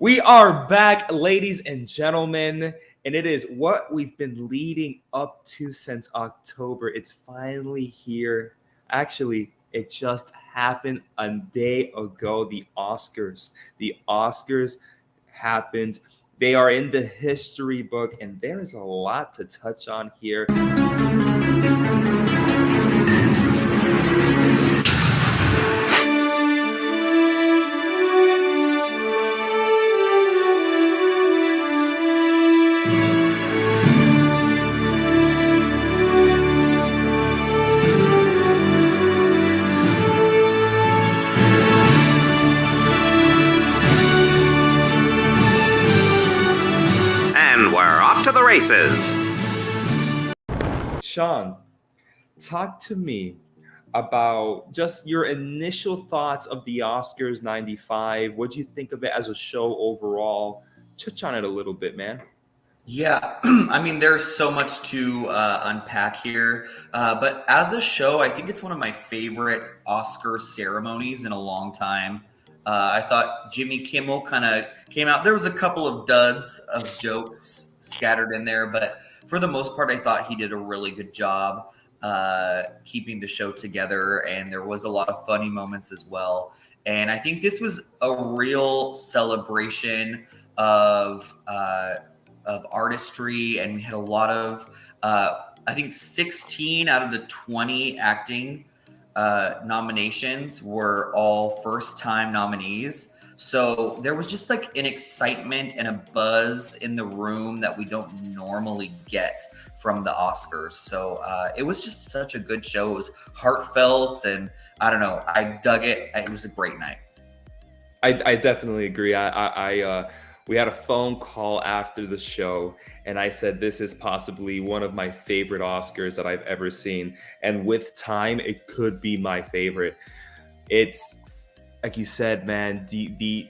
We are back, ladies and gentlemen, and it is what we've been leading up to since October. It's finally here. Actually, it just happened a day ago. The Oscars. The Oscars happened. They are in the history book, and there is a lot to touch on here. To the races. Sean, talk to me about just your initial thoughts of the Oscars 95. What do you think of it as a show overall? Touch on it a little bit, man. Yeah, I mean, there's so much to unpack here. But as a show, I think it's one of my favorite Oscar ceremonies in a long time. I thought Jimmy Kimmel kind of came out. There was a couple of duds of jokes scattered in there, but for the most part, I thought he did a really good job keeping the show together, and there was a lot of funny moments as well. And I think this was a real celebration of artistry, and we had a lot of, I think 16 out of the 20 acting nominations were all first-time nominees. So there was just like an excitement and a buzz in the room that we don't normally get from the Oscars. So it was just such a good show. It was heartfelt, and I don't know, I dug it. It was a great night. I definitely agree. We had a phone call after the show, and I said, this is possibly one of my favorite Oscars that I've ever seen. And with time, it could be my favorite. It's, like you said, man, the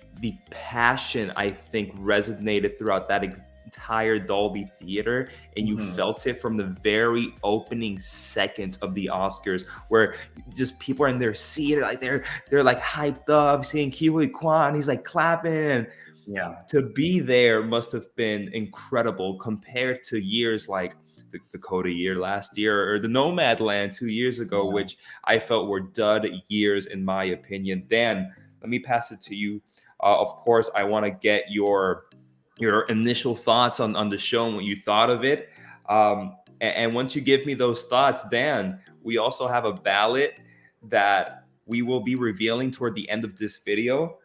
passion, I think, resonated throughout that entire Dolby Theater, and you felt it from the very opening seconds of the Oscars, where just people are in their seat, like they're like hyped up, seeing Kiwi Kwan, he's like clapping, and to be there must have been incredible compared to years like the Dakota year last year or the Nomadland 2 years ago, which I felt were dud years in my opinion. Dan, let me pass it to you. Of course, I want to get your initial thoughts on the show and what you thought of it. And once you give me those thoughts, Dan, we also have a ballot that we will be revealing toward the end of this video.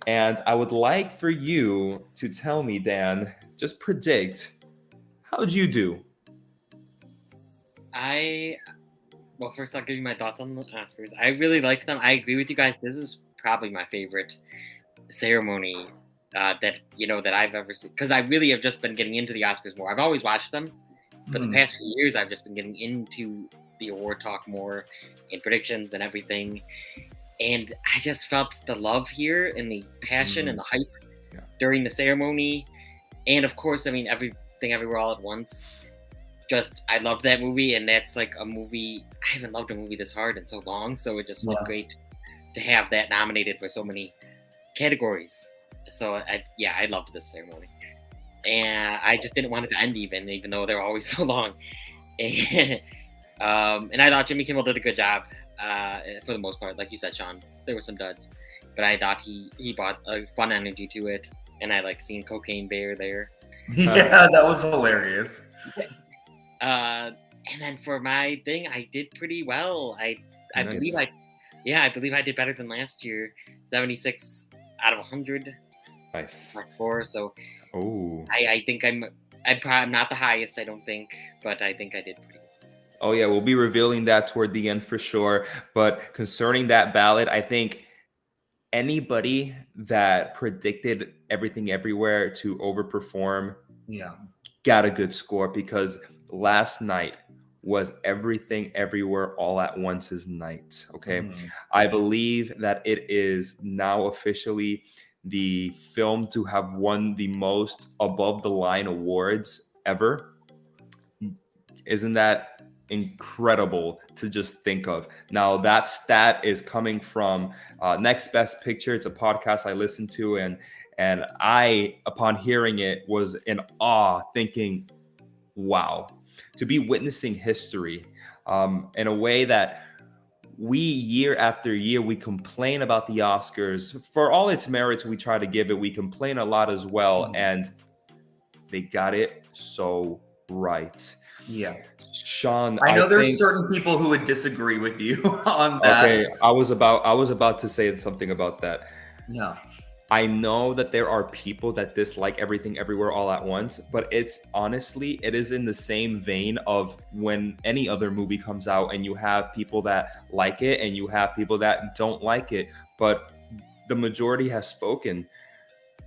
And I would like for you to tell me, Dan, just predict, how'd you do? Well, first I'll give you my thoughts on the Oscars. I really liked them. I agree with you guys. This is probably my favorite ceremony that I've ever seen, because I really have just been getting into the Oscars more. I've always watched them, but the past few years I've just been getting into the award talk more and predictions and everything. And I just felt the love here and the passion and the hype during the ceremony. And of course, I mean, Everything Everywhere All at Once. I love that movie, and that's like a movie, I haven't loved a movie this hard in so long, so it just felt great to have that nominated for so many categories. So I loved this ceremony. And I just didn't want it to end even though they're always so long. And I thought Jimmy Kimmel did a good job for the most part. Like you said, Sean, there were some duds, but I thought he brought a fun energy to it, and I like seeing Cocaine Bear there. Yeah, that was hilarious. And then for my thing, I did pretty well. I believe I did better than last year. 76 out of 100. Nice. Mark 4. So I think I'm not the highest, I don't think, but I think I did pretty well. Oh yeah, we'll be revealing that toward the end for sure. But concerning that ballot, I think anybody that predicted Everything Everywhere to overperform got a good score, because last night was Everything Everywhere All at Once's night. Okay. I believe that it is now officially the film to have won the most above the line awards ever. Isn't that incredible to just think of? Now, that stat is coming from Next Best Picture. It's a podcast I listen to, and And I, upon hearing it, was in awe, thinking, wow, to be witnessing history in a way that we, year after year, we complain about the Oscars. For all its merits we try to give it, we complain a lot as well. And they got it so right. Yeah. Sean, I know there's think, certain people who would disagree with you on that. okay, I was about to say something about that. Yeah. I know that there are people that dislike Everything Everywhere All at Once, but it's honestly, it is in the same vein of when any other movie comes out and you have people that like it and you have people that don't like it, but the majority has spoken.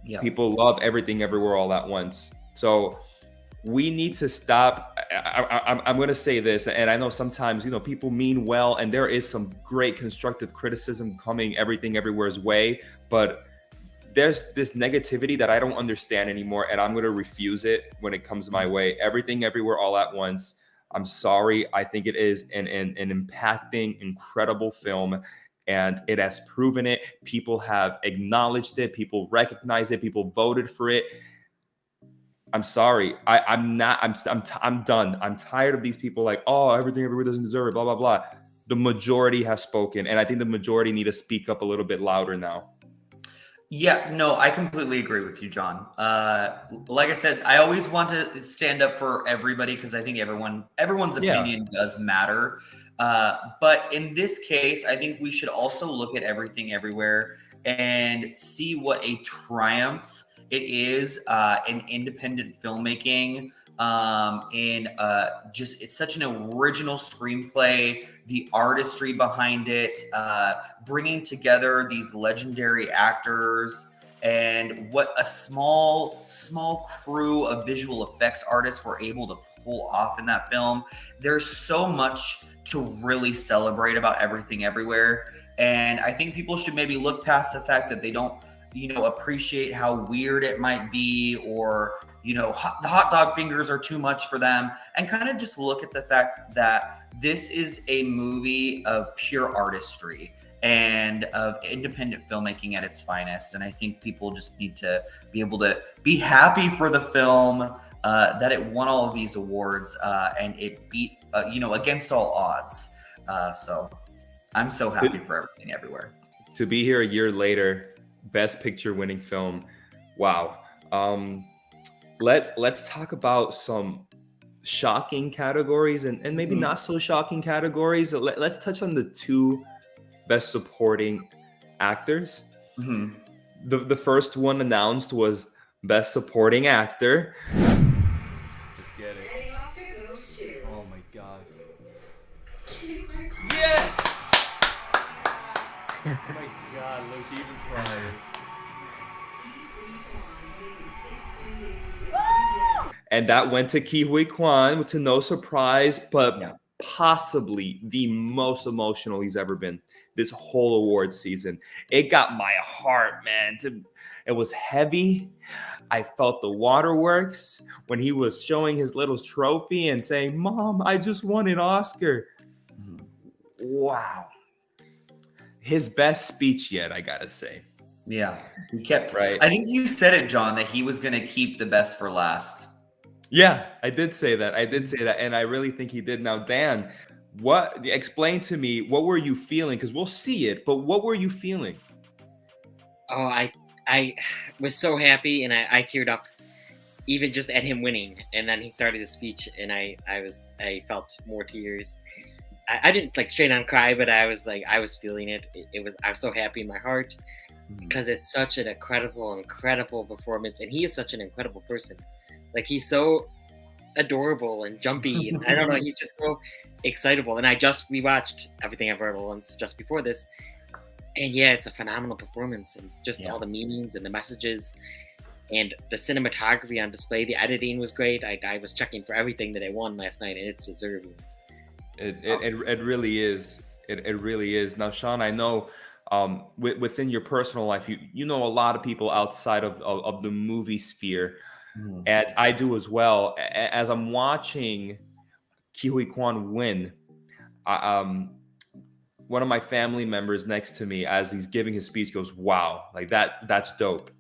Yeah. People love Everything Everywhere All at Once. So we need to stop. I'm going to say this, and I know sometimes, people mean well, and there is some great constructive criticism coming Everything Everywhere's way, but there's this negativity that I don't understand anymore, and I'm going to refuse it when it comes my way. Everything Everywhere All at Once. I'm sorry. I think it is an impacting, incredible film, and it has proven it. People have acknowledged it. People recognize it. People voted for it. I'm sorry. I'm done. I'm tired of these people like, oh, Everything Everywhere doesn't deserve it, blah, blah, blah. The majority has spoken, and I think the majority need to speak up a little bit louder now. Yeah, no, I completely agree with you, John. Like I said, I always want to stand up for everybody because I think everyone's opinion does matter. But in this case, I think we should also look at Everything Everywhere and see what a triumph it is in independent filmmaking. It's such an original screenplay, the artistry behind it, bringing together these legendary actors, and what a small crew of visual effects artists were able to pull off in that film. There's so much to really celebrate about Everything Everywhere, and I think people should maybe look past the fact that they don't appreciate how weird it might be, or the hot dog fingers are too much for them, and kind of just look at the fact that this is a movie of pure artistry and of independent filmmaking at its finest. And I think people just need to be able to be happy for the film, that it won all of these awards, and it beat, against all odds. So I'm so happy for Everything Everywhere. To be here a year later, Best Picture winning film. Wow. Let's talk about some shocking categories and maybe not so shocking categories. Let's touch on the two Best Supporting Actors. Mm-hmm. The first one announced was Best Supporting Actor. Let's get it. Oh my God. Yes! Oh my God, look, she even cried. And that went to Ke Huy Quan, to no surprise, but possibly the most emotional he's ever been this whole award season. It got my heart, man. It was heavy. I felt the waterworks when he was showing his little trophy and saying, "Mom, I just won an Oscar." Mm-hmm. Wow. His best speech yet, I gotta say. Yeah, he kept. Right. I think you said it, John, that he was going to keep the best for last. Yeah, I did say that. And I really think he did. Now, Dan, explain to me, what were you feeling? Because we'll see it, but what were you feeling? Oh, I was so happy, and I teared up, even just at him winning. And then he started his speech, and I felt more tears. I didn't straight on cry, but I was feeling it. I was so happy in my heart, because it's such an incredible performance, and he is such an incredible person. He's so adorable and jumpy, and I don't know, he's just so excitable. And I just rewatched Everything Everywhere All at Once just before this, and yeah, it's a phenomenal performance, and just all the meanings and the messages, and the cinematography on display. The editing was great. I was checking for everything that I won last night, and it's deserving. It really is. It really is. Now, Sean, I know within your personal life, you know a lot of people outside of the movie sphere. And I do as well. As I'm watching Ke Huy Quan win, one of my family members next to me, as he's giving his speech, goes, "Wow, that's dope."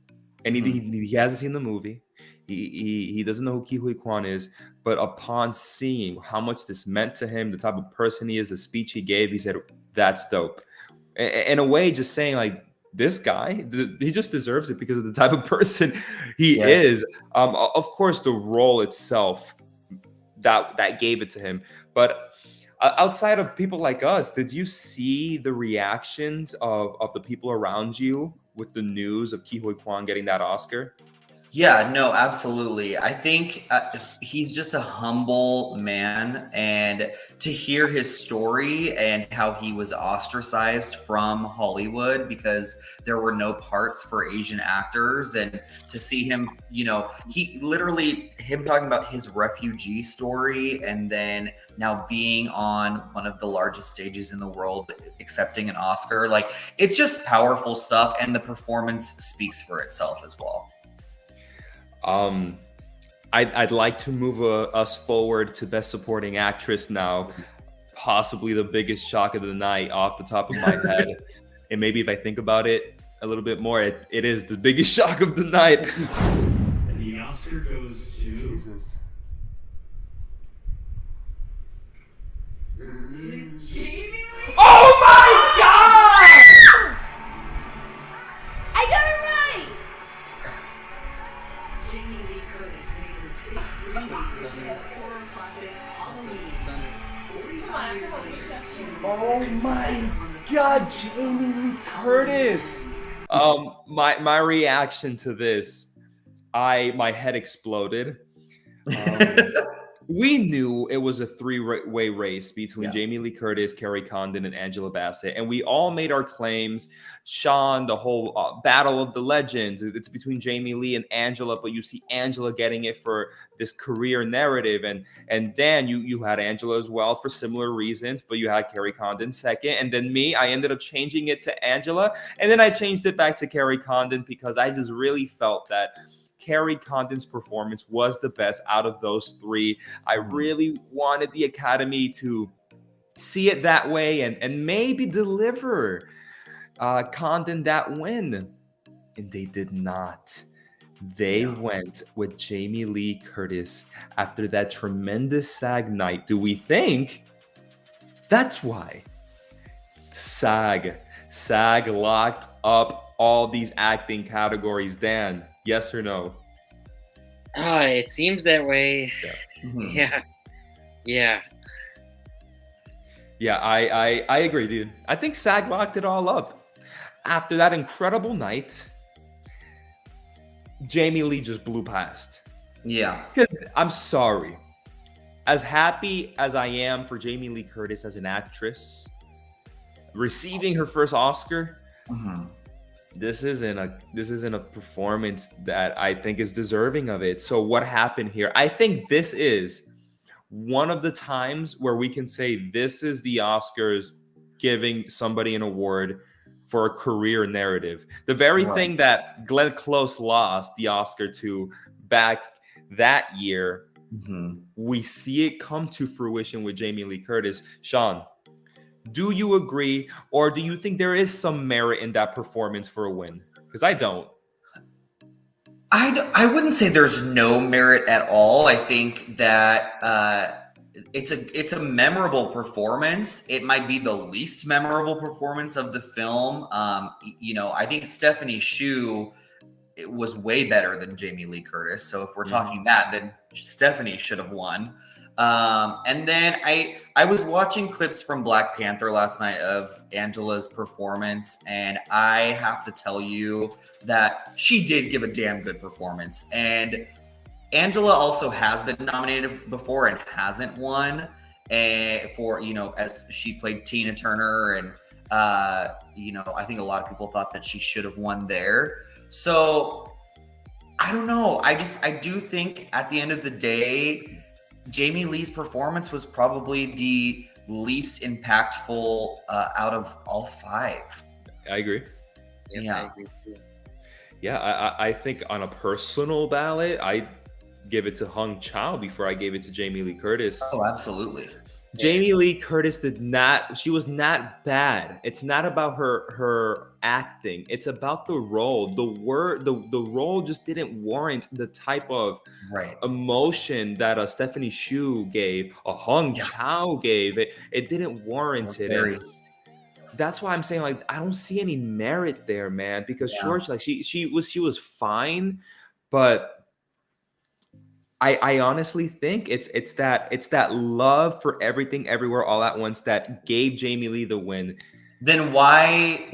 and Mhm. he hasn't seen the movie. He doesn't know who Ke Huy Quan is, but upon seeing how much this meant to him, the type of person he is, the speech he gave, he said, "That's dope." In a way, just saying like this guy, he just deserves it because of the type of person he Yes. is. Of course, the role itself that gave it to him, but outside of people like us, did you see the reactions of the people around you with the news of Ke Huy Quan getting that Oscar? Yeah, no, absolutely. I think he's just a humble man, and to hear his story and how he was ostracized from Hollywood because there were no parts for Asian actors, and to see him, he literally, him talking about his refugee story, and then now being on one of the largest stages in the world, accepting an Oscar, like it's just powerful stuff, and the performance speaks for itself as well. Um, I'd like to move us forward to Best Supporting Actress now. Possibly the biggest shock of the night off the top of my head. And maybe if I think about it a little bit more, it is the biggest shock of the night. And the Oscar goes to Jesus. Oh my God! I got it right! Jamie Lee Curtis made her big screen debut in the horror classic Halloween. 45 years later, she was Oh my God, Jamie Lee Curtis. My reaction to this, my head exploded. We knew it was a three-way race between Yeah. Jamie Lee Curtis, Carrie Condon, and Angela Bassett, and we all made our claims. Sean, the whole battle of the legends, it's between Jamie Lee and Angela, but you see Angela getting it for this career narrative, and Dan, you had Angela as well for similar reasons, but you had Carrie Condon second, and then me, I ended up changing it to Angela, and then I changed it back to Carrie Condon because I just really felt that Carrie Condon's performance was the best out of those three. I really wanted the Academy to see it that way and maybe deliver Condon that win. And they did not. They went with Jamie Lee Curtis after that tremendous SAG night. Do we think that's why SAG locked up all these acting categories? Dan, yes or no? It seems that way. Mhm. Yeah. Yeah, I agree, dude. I think SAG locked it all up. After that incredible night, Jamie Lee just blew past. Yeah. Because I'm sorry. As happy as I am for Jamie Lee Curtis as an actress, receiving her first Oscar, Mhm. this isn't a performance that I think is deserving of it. So what happened here? I think this is one of the times where we can say this is the Oscars giving somebody an award for a career narrative. The very Right. thing that Glenn Close lost the Oscar to back that year, Mhm. we see it come to fruition with Jamie Lee Curtis. Sean, do you agree, or do you think there is some merit in that performance for a win? Because I don't. I wouldn't say there's no merit at all. I think that it's a memorable performance. It might be the least memorable performance of the film. I think Stephanie Hsu was way better than Jamie Lee Curtis. So if we're talking that, then Stephanie should have won. And then I was watching clips from Black Panther last night of Angela's performance, and I have to tell you that she did give a damn good performance. And Angela also has been nominated before and hasn't won for, as she played Tina Turner. And, I think a lot of people thought that she should have won there. So I don't know. I do think at the end of the day, Jamie Lee's performance was probably the least impactful out of all five. I agree. Yeah. I agree too. Yeah, I think on a personal ballot, I give it to Hung Chao before I gave it to Jamie Lee Curtis. Oh, absolutely. Jamie Lee Curtis she was not bad. It's not about her acting. It's about the role. The role just didn't warrant the type of Right. emotion that Stephanie Hsu gave, Hong Chao gave. It didn't warrant it. And that's why I'm saying, like, I don't see any merit there, man, because sure, like she was fine, but I honestly think it's that love for Everything Everywhere All at Once that gave Jamie Lee the win. Then why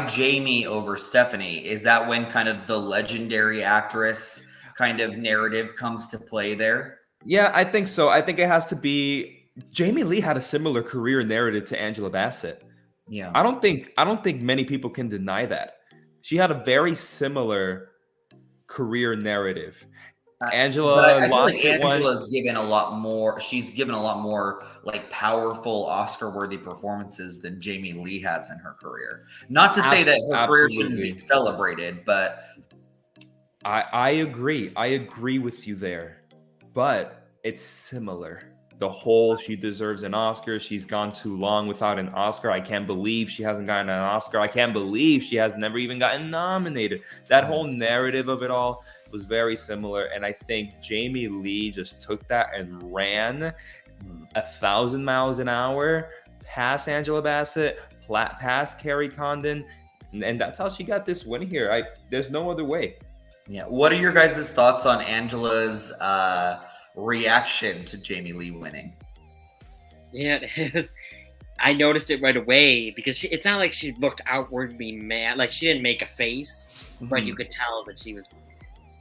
Jamie over Stephanie? Is that when kind of the legendary actress kind of narrative comes to play there? Yeah, I think so. I think it has to be Jamie Lee had a similar career narrative to Angela Bassett. Yeah. I don't think many people can deny that. She had a very similar career narrative. Angela but I feel lost like it Angela's once. given a lot more. She's given a lot more like powerful Oscar-worthy performances than Jamie Lee has in her career. Not to say that her career shouldn't be celebrated, but I agree. I agree with you there, but it's similar. The whole she deserves an Oscar. She's gone too long without an Oscar. I can't believe she hasn't gotten an Oscar. I can't believe she has never even gotten nominated. That whole narrative of it all was very similar. And I think Jamie Lee just took that and ran 1,000 miles an hour past Angela Bassett, past Carrie Condon. And that's how she got this win here. There's no other way. Yeah. What are your guys' thoughts on Angela's reaction to Jamie Lee winning? Yeah, I noticed it right away because it's not like she looked outwardly mad. Like she didn't make a face, but you could tell that she was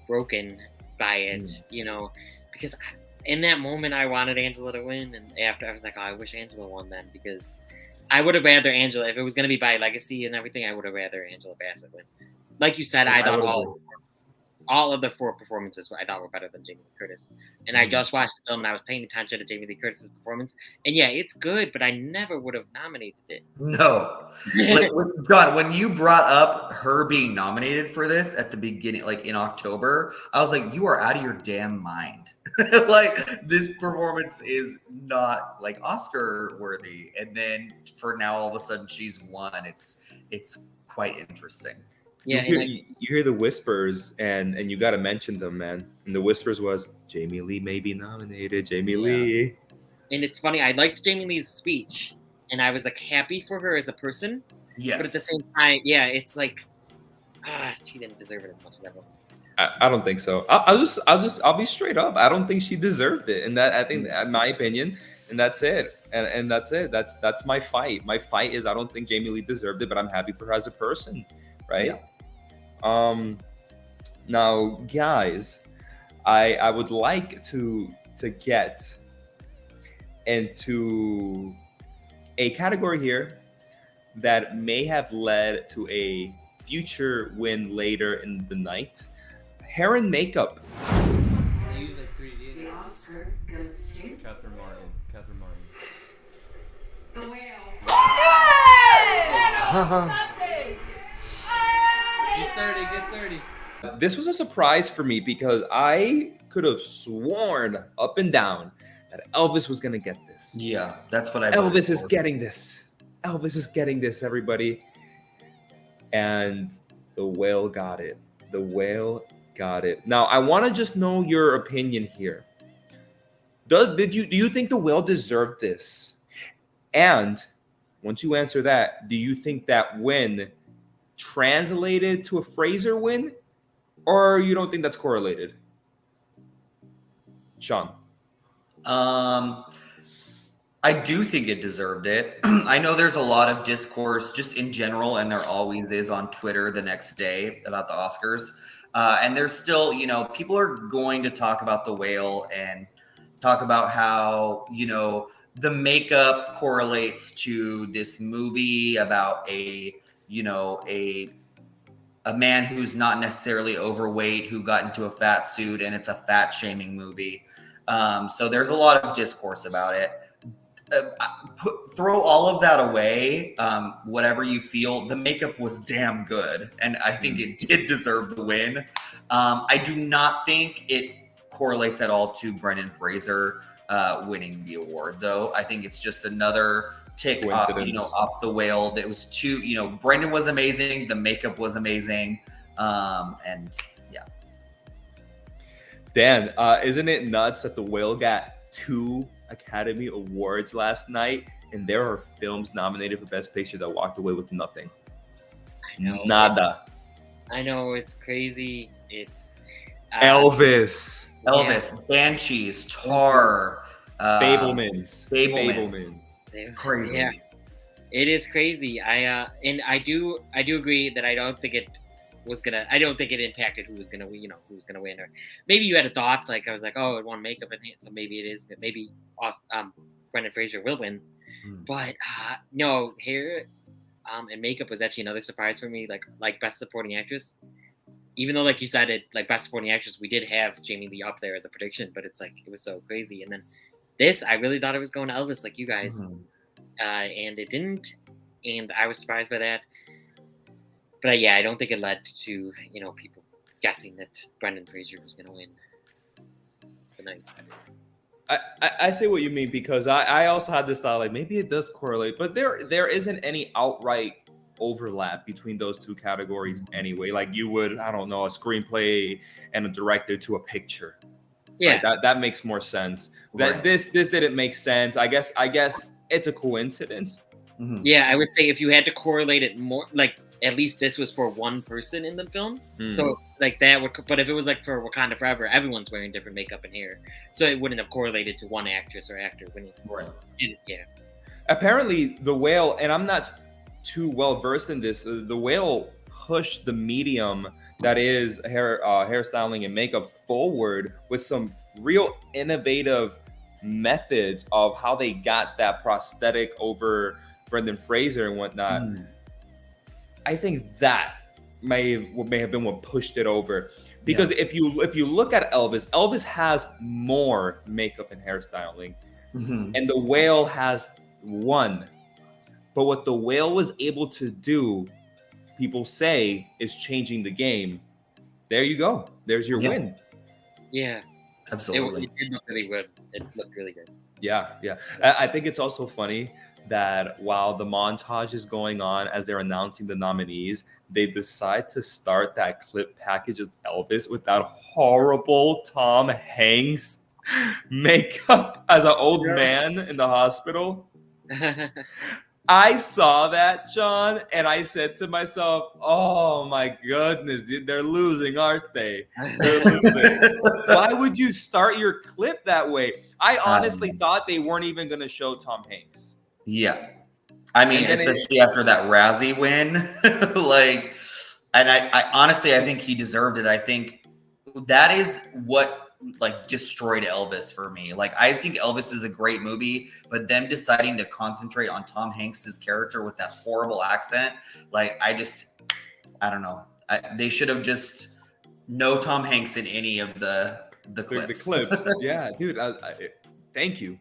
broken by it, because in that moment I wanted Angela to win. And after I was like, oh, I wish Angela won then, because I would have rather Angela, if it was going to be by legacy and everything, I would have rather Angela Bassett win. Like you said, I thought all of the 4 performances I thought were better than Jamie Lee Curtis. And I just watched the film and I was paying attention to Jamie Lee Curtis's performance. And yeah, it's good, but I never would have nominated it. No. Like, John, when you brought up her being nominated for this at the beginning, like in October, I was like, you are out of your damn mind. Like, this performance is not like Oscar worthy. And then for now, all of a sudden she's won. It's quite interesting. Yeah, you hear the whispers, and you got to mention them, man. And the whispers was Jamie Lee may be nominated. Jamie Lee. And it's funny. I liked Jamie Lee's speech, and I was like happy for her as a person. Yes. But at the same time, yeah, it's like, she didn't deserve it as much as everyone. I don't think so. I'll be straight up. I don't think she deserved it, and that I think, in my opinion, and that's it. And that's it. That's my fight. My fight is I don't think Jamie Lee deserved it, but I'm happy for her as a person, right? Yeah. Now, guys, I would like to get into a category here that may have led to a future win later in the night. Hair and makeup. They use like 3D. The Oscar goes to Catherine Martin. The Whale. Gets 30. This was a surprise for me because I could have sworn up and down that Elvis was going to get this. Yeah, that's what I Elvis is getting this. Elvis is getting this, everybody. And The Whale got it. The Whale got it. Now, I want to just know your opinion here. Do you think The Whale deserved this? And once you answer that, do you think that win translated to a Fraser win, or you don't think that's correlated? Sean. I do think it deserved it. I know there's a lot of discourse just in general, and there always is on Twitter the next day about the Oscars. And there's still, people are going to talk about The Whale and talk about how, the makeup correlates to this movie about a man who's not necessarily overweight who got into a fat suit, and it's a fat shaming movie. So there's a lot of discourse about it. Throw all of that away. Whatever you feel, the makeup was damn good, and I think it did deserve the win. I do not think it correlates at all to Brendan Fraser. winning the award, though. I think it's just another tick off, off the whale. It was too, Brendan was amazing. The makeup was amazing. And yeah. Dan, isn't it nuts that the whale got 2 Academy Awards last night, and there are films nominated for Best Picture that walked away with nothing? I know. Nada. I know, it's crazy. It's Elvis, Banshees, Tar, Fablemans. Crazy. Yeah, it is crazy. I do agree that I don't think it impacted who was gonna win, who was gonna win. Or maybe you had a thought, like I was like, oh, it won makeup, so maybe it is. Maybe Brendan Fraser will win, but no, hair and makeup was actually another surprise for me. Like Best Supporting Actress, even though like you said it, like Best Supporting Actress, we did have Jamie Lee up there as a prediction, but it's like it was so crazy. And then this, I really thought it was going to Elvis, like you guys, and it didn't, and I was surprised by that. But yeah, I don't think it led to people guessing that Brendan Fraser was going to win the night. I see what you mean, because I also had this thought, like maybe it does correlate, but there isn't any outright overlap between those two categories anyway. Like you would, I don't know, a screenplay and a director to a picture. Yeah, right? That makes more sense. Right. This didn't make sense. I guess it's a coincidence. Yeah, I would say if you had to correlate it more, like at least this was for one person in the film. So like that would, but if it was like for Wakanda Forever, everyone's wearing different makeup and hair, so it wouldn't have correlated to one actress or actor winning. Right. Yeah. Apparently, The Whale, and I'm not too well versed in this, The Whale pushed the medium that is hairstyling and makeup forward with some real innovative methods of how they got that prosthetic over Brendan Fraser and whatnot. I think that may have been what pushed it over, because if you look at Elvis has more makeup and hairstyling, and The Whale has one. But what The Whale was able to do, people say, is changing the game. There you go. There's your win. Yeah, Absolutely. It did look really good. It looked really good. Yeah. I think it's also funny that while the montage is going on as they're announcing the nominees, they decide to start that clip package of Elvis with that horrible Tom Hanks makeup as an old man in the hospital. I saw that, Sean, and I said to myself, oh my goodness, they're losing, aren't they? They're losing. Why would you start your clip that way? I honestly thought they weren't even going to show Tom Hanks. Yeah. I mean, especially after that Razzie win. And I honestly, I think he deserved it. I think that is what destroyed Elvis for me. I think Elvis is a great movie, but them deciding to concentrate on Tom Hanks's character with that horrible accent, I don't know. They should have just no Tom Hanks in any of the clips. The clips. Yeah, dude. Thank you.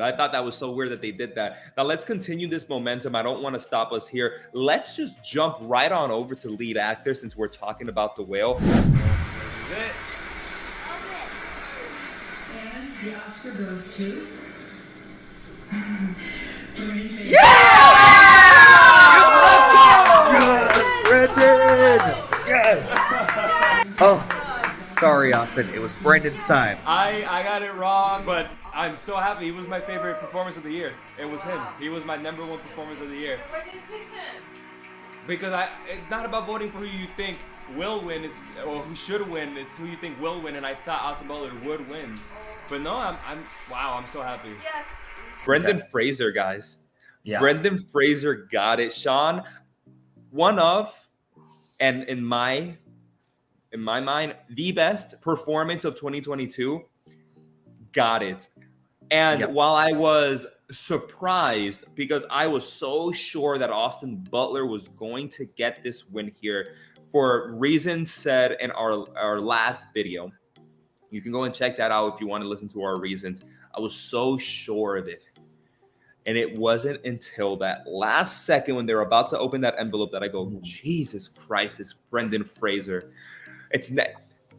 I thought that was so weird that they did that. Now let's continue this momentum. I don't want to stop us here. Let's just jump right on over to lead actor, since we're talking about The Whale. And the Oscar goes to Brendan. Yes, Brendan! Yes! Oh, sorry, Austin. It was Brendan's time. I got it wrong, but I'm so happy. He was my favorite performance of the year. It was him. He was my #1 performance of the year. Why did you pick him? Because it's not about voting for who you think will win, or who should win. It's who you think will win, and I thought Austin Butler would win. But no, I'm so happy. Yes. Brendan Fraser, guys. Yeah. Brendan Fraser got it. Sean, one of, and in my mind, the best performance of 2022. Got it. And while I was surprised, because I was so sure that Austin Butler was going to get this win here for reasons said in our last video. You can go and check that out if you want to listen to our reasons. I was so sure of it. And it wasn't until that last second when they were about to open that envelope that I go, Jesus Christ, it's Brendan Fraser. It's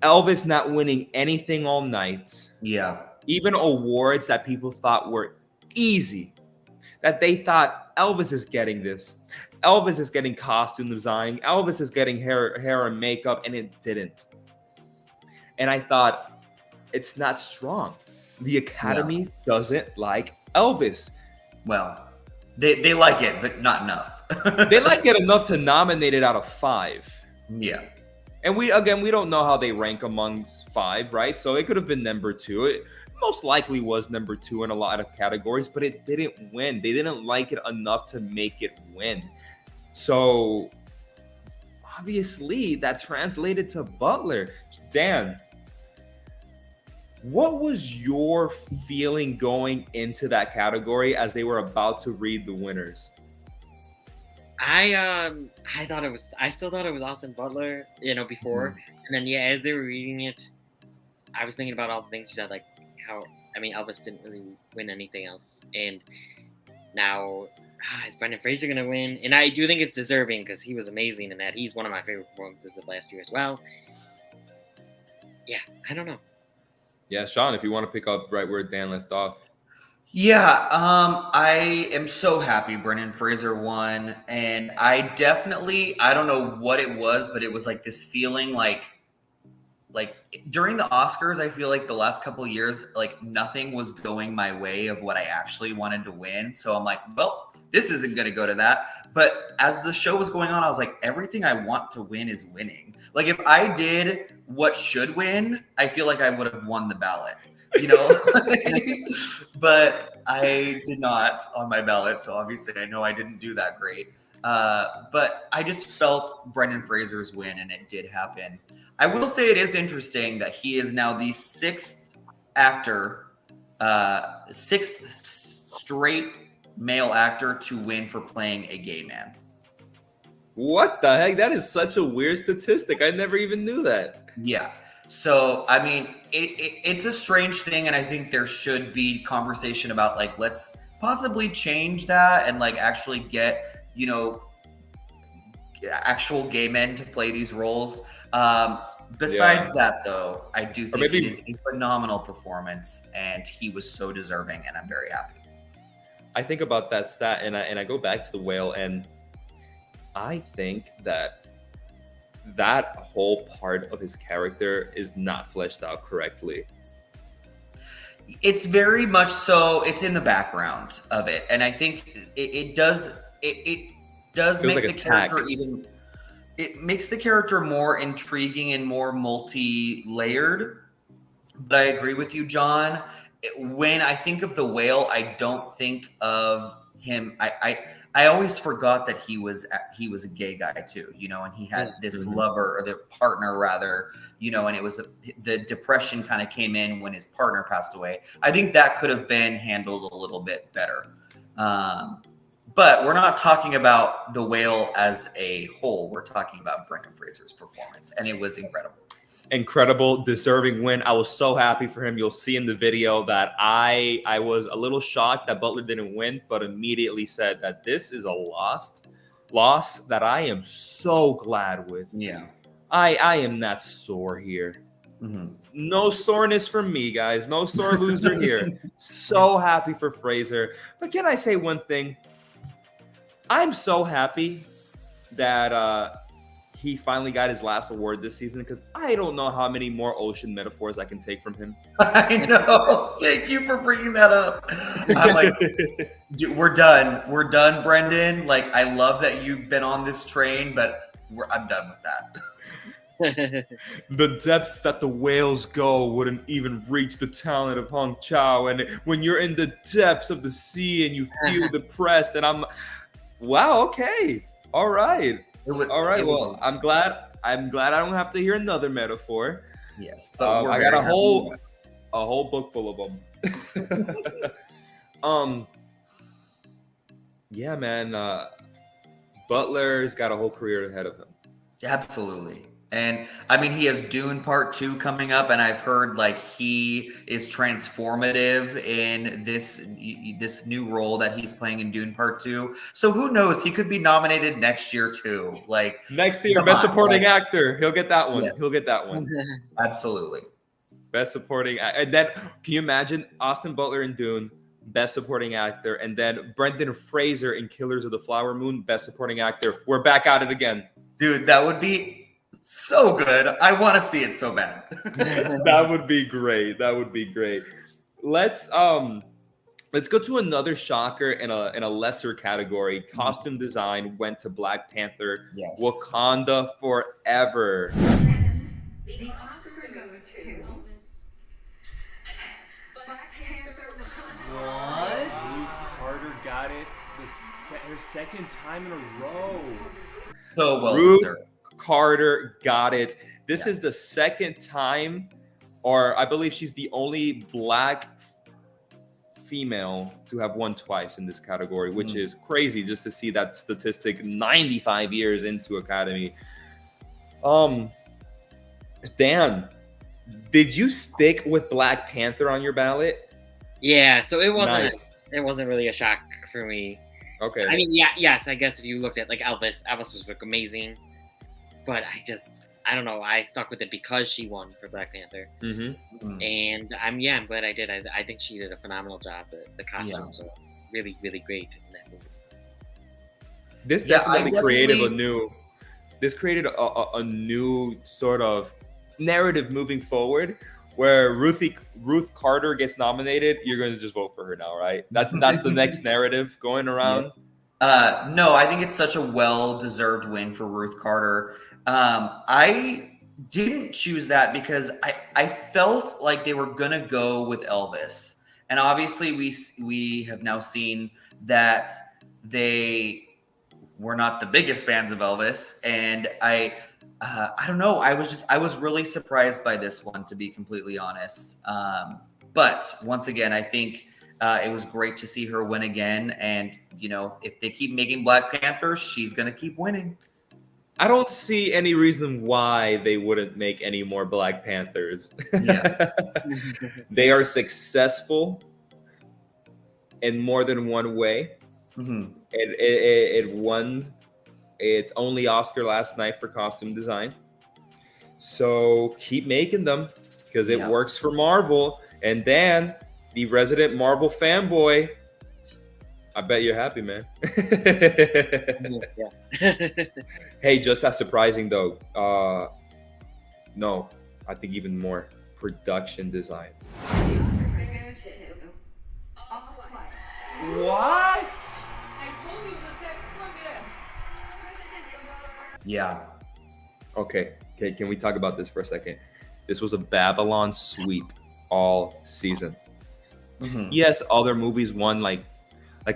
Elvis not winning anything all night. Yeah. Even awards that people thought were easy, that they thought Elvis is getting this. Elvis is getting costume design. Elvis is getting hair and makeup, and it didn't. And I thought, it's not strong. The Academy doesn't like Elvis. Well, they like it, but not enough. They like it enough to nominate it out of 5. Yeah. And we don't know how they rank amongst 5, right? So it could have been number 2. It most likely was number 2 in a lot of categories, but it didn't win. They didn't like it enough to make it win. So obviously that translated to Butler. Dan, what was your feeling going into that category as they were about to read the winners? I still thought it was Austin Butler, before. And then as they were reading it, I was thinking about all the things you said, like Elvis didn't really win anything else. And now is Brendan Fraser gonna win? And I do think it's deserving because he was amazing in that. He's one of my favorite performances of last year as well. Yeah, I don't know. Yeah, Sean, if you want to pick up right where Dan left off. Yeah, I am so happy Brendan Fraser won, and I don't know what it was, but it was like this feeling like during the Oscars, I feel like the last couple of years, like nothing was going my way of what I actually wanted to win. So I'm like, well, this isn't going to go to that. But as the show was going on, I was like, everything I want to win is winning. Like if I did what should win, I feel like I would have won the ballot, but I did not on my ballot. So obviously I know I didn't do that great. But I just felt Brendan Fraser's win, and it did happen. I will say it is interesting that he is now the 6th straight male actor to win for playing a gay man. What the heck? That is such a weird statistic. I never even knew that. Yeah. So, I mean, it's a strange thing, and I think there should be conversation about, like, let's possibly change that and, like, actually get, actual gay men to play these roles. Besides that, though, I do think it is a phenomenal performance, and he was so deserving, and I'm very happy. I think about that stat, and I go back to The Whale, and I think that whole part of his character is not fleshed out correctly. It's very much so. It's in the background of it, and I think it does make like the character even. It makes the character more intriguing and more multi-layered. But I agree with you, John. When I think of The Whale, I don't think of him. I always forgot that he was a gay guy too, and he had this lover, or the partner rather, and it was the depression kind of came in when his partner passed away. I think that could have been handled a little bit better. But we're not talking about The Whale as a whole. We're talking about Brendan Fraser's performance, and it was incredible. Incredible, deserving win. I was so happy for him. You'll see in the video that I was a little shocked that Butler didn't win, but immediately said that this is a loss that I am so glad with. Yeah. I am not sore here. Mm-hmm. No soreness for me, guys. No sore loser here. So happy for Fraser. But can I say one thing? I'm so happy that he finally got his last award this season, because I don't know how many more ocean metaphors I can take from him. I know. Thank you for bringing that up. I'm like, dude, we're done. We're done, Brendan. Like, I love that you've been on this train, but I'm done with that. The depths that the whales go wouldn't even reach the talent of Hong Chau. And when you're in the depths of the sea and you feel depressed, and wow, okay. All right. All right. Well, I'm glad I don't have to hear another metaphor. Yes. I got a whole book full of them. Yeah, man. Butler's got a whole career ahead of him. Absolutely. And I mean, he has Dune Part 2 coming up, and I've heard like he is transformative in this new role that he's playing in Dune Part 2. So who knows? He could be nominated next year too. Like next year, Best Supporting Actor. He'll get that one. Yes. He'll get that one. Absolutely. Best Supporting and then can you imagine Austin Butler in Dune, Best Supporting Actor, and then Brendan Fraser in Killers of the Flower Moon, Best Supporting Actor. We're back at it again. Dude, that would be so good. I want to see it so bad. That would be great. That would be great. Let's go to another shocker in a lesser category. Costume design went to Black Panther. Yes. Wakanda Forever. The Oscar goes to Black Panther. Ruth Carter got it her second time in a row. So well Ruth deserved. Carter got it. This is the second time, or I believe she's the only Black female to have won twice in this category, which is crazy just to see that statistic 95 years into Academy. Dan, did you stick with Black Panther on your ballot? Yeah, so it wasn't Nice. it wasn't really a shock for me. Okay. I mean, yes, I guess if you looked at like Elvis was like, amazing, but I don't know, I stuck with it because she won for Black Panther, and I'm glad I did. I think she did a phenomenal job. The costumes are really, really great in that movie. This definitely created a new. This created a new sort of narrative moving forward, where Ruth Carter gets nominated. You're going to just vote for her now, right? That's the next narrative going around. No, I think it's such a well-deserved win for Ruth Carter. I didn't choose that because I felt like they were gonna go with Elvis, and obviously we have now seen that they were not the biggest fans of Elvis, and I don't know. I was really surprised by this one, to be completely honest. But once again, I think it was great to see her win again, and if they keep making Black Panther, she's gonna keep winning. I don't see any reason why they wouldn't make any more Black Panthers. Yeah. They are successful in more than one way. It won its only Oscar last night for costume design. So keep making them because it works for Marvel. And Dan, the resident Marvel fanboy, I bet you're happy, man. Hey, just as surprising though. No, I think even more production design. What? Yeah. Okay, can we talk about this for a second? This was a Babylon sweep all season. Yes, other movies won like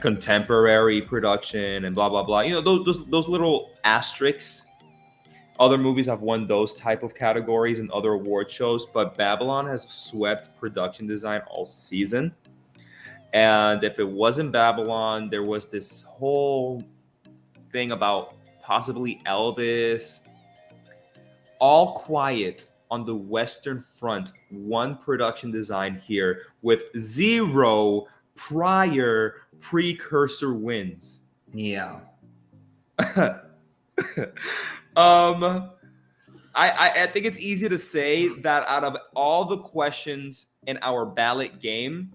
contemporary production and blah blah blah. Those little asterisks. Other movies have won those type of categories in other award shows, but Babylon has swept production design all season. And if it wasn't Babylon, there was this whole thing about possibly Elvis. All Quiet on the Western Front won production design here with 0 prior precursor wins. Yeah. I think it's easy to say that out of all the questions in our ballot game,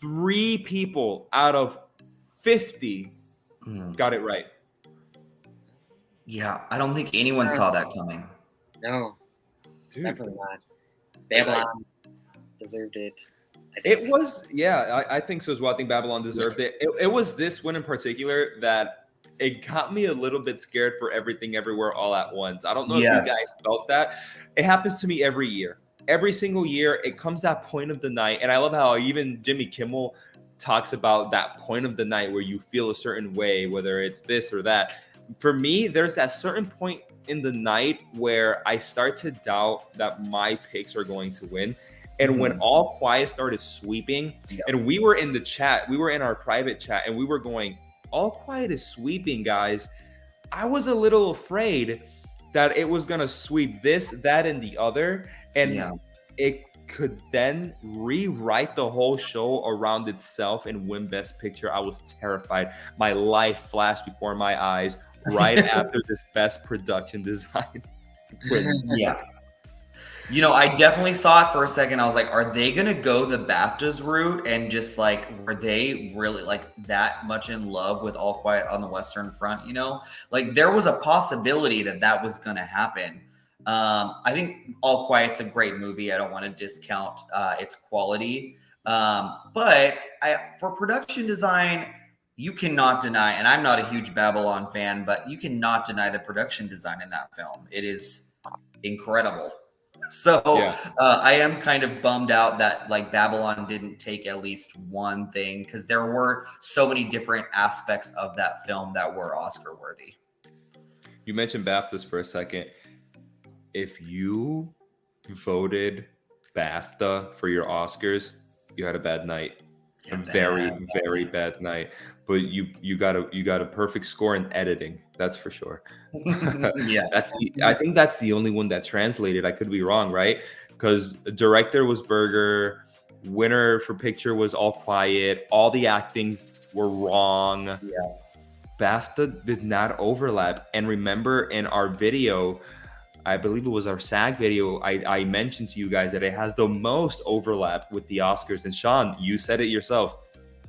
3 people out of 50 got it right. Yeah, I don't think anyone saw that coming. No, Dude. definitely not. Babylon deserved it. It was, I think so as well. I think Babylon deserved it. It was this one in particular that it got me a little bit scared for Everything Everywhere All at Once. I don't know if you guys felt that. It happens to me every year. Every single year, it comes that point of the night. And I love how even Jimmy Kimmel talks about that point of the night where you feel a certain way, whether it's this or that. For me, there's that certain point in the night where I start to doubt that my picks are going to win. And when All Quiet started sweeping, and we were in the chat, we were in our private chat, and we were going, All Quiet is sweeping, guys. I was a little afraid that it was going to sweep this, that, and the other. And it could then rewrite the whole show around itself and win Best Picture. I was terrified. My life flashed before my eyes right after this Best Production Design win. You know, I definitely saw it for a second. I was like, are they gonna go the BAFTAs route and just like, were they really like that much in love with All Quiet on the Western Front? You know, like there was a possibility that that was gonna happen. I think All Quiet's a great movie. I don't want to discount its quality, but for production design, you cannot deny. And I'm not a huge Babylon fan, but you cannot deny the production design in that film. It is incredible. So Yeah. I am kind of bummed out that like Babylon didn't take at least one thing, because there were so many different aspects of that film that were Oscar worthy. You mentioned BAFTAs for a second. If you voted BAFTA for your Oscars, you had a bad night. Yeah, Very bad night. But you got a perfect score in editing. That's for sure. Yeah. I think that's the only one that translated. I could be wrong, right? Because director was Berger, winner for picture was All Quiet. All the actings were wrong. Yeah. BAFTA did not overlap. And remember in our video, I believe it was our SAG video, I mentioned to you guys that it has the most overlap with the Oscars. And Sean, you said it yourself.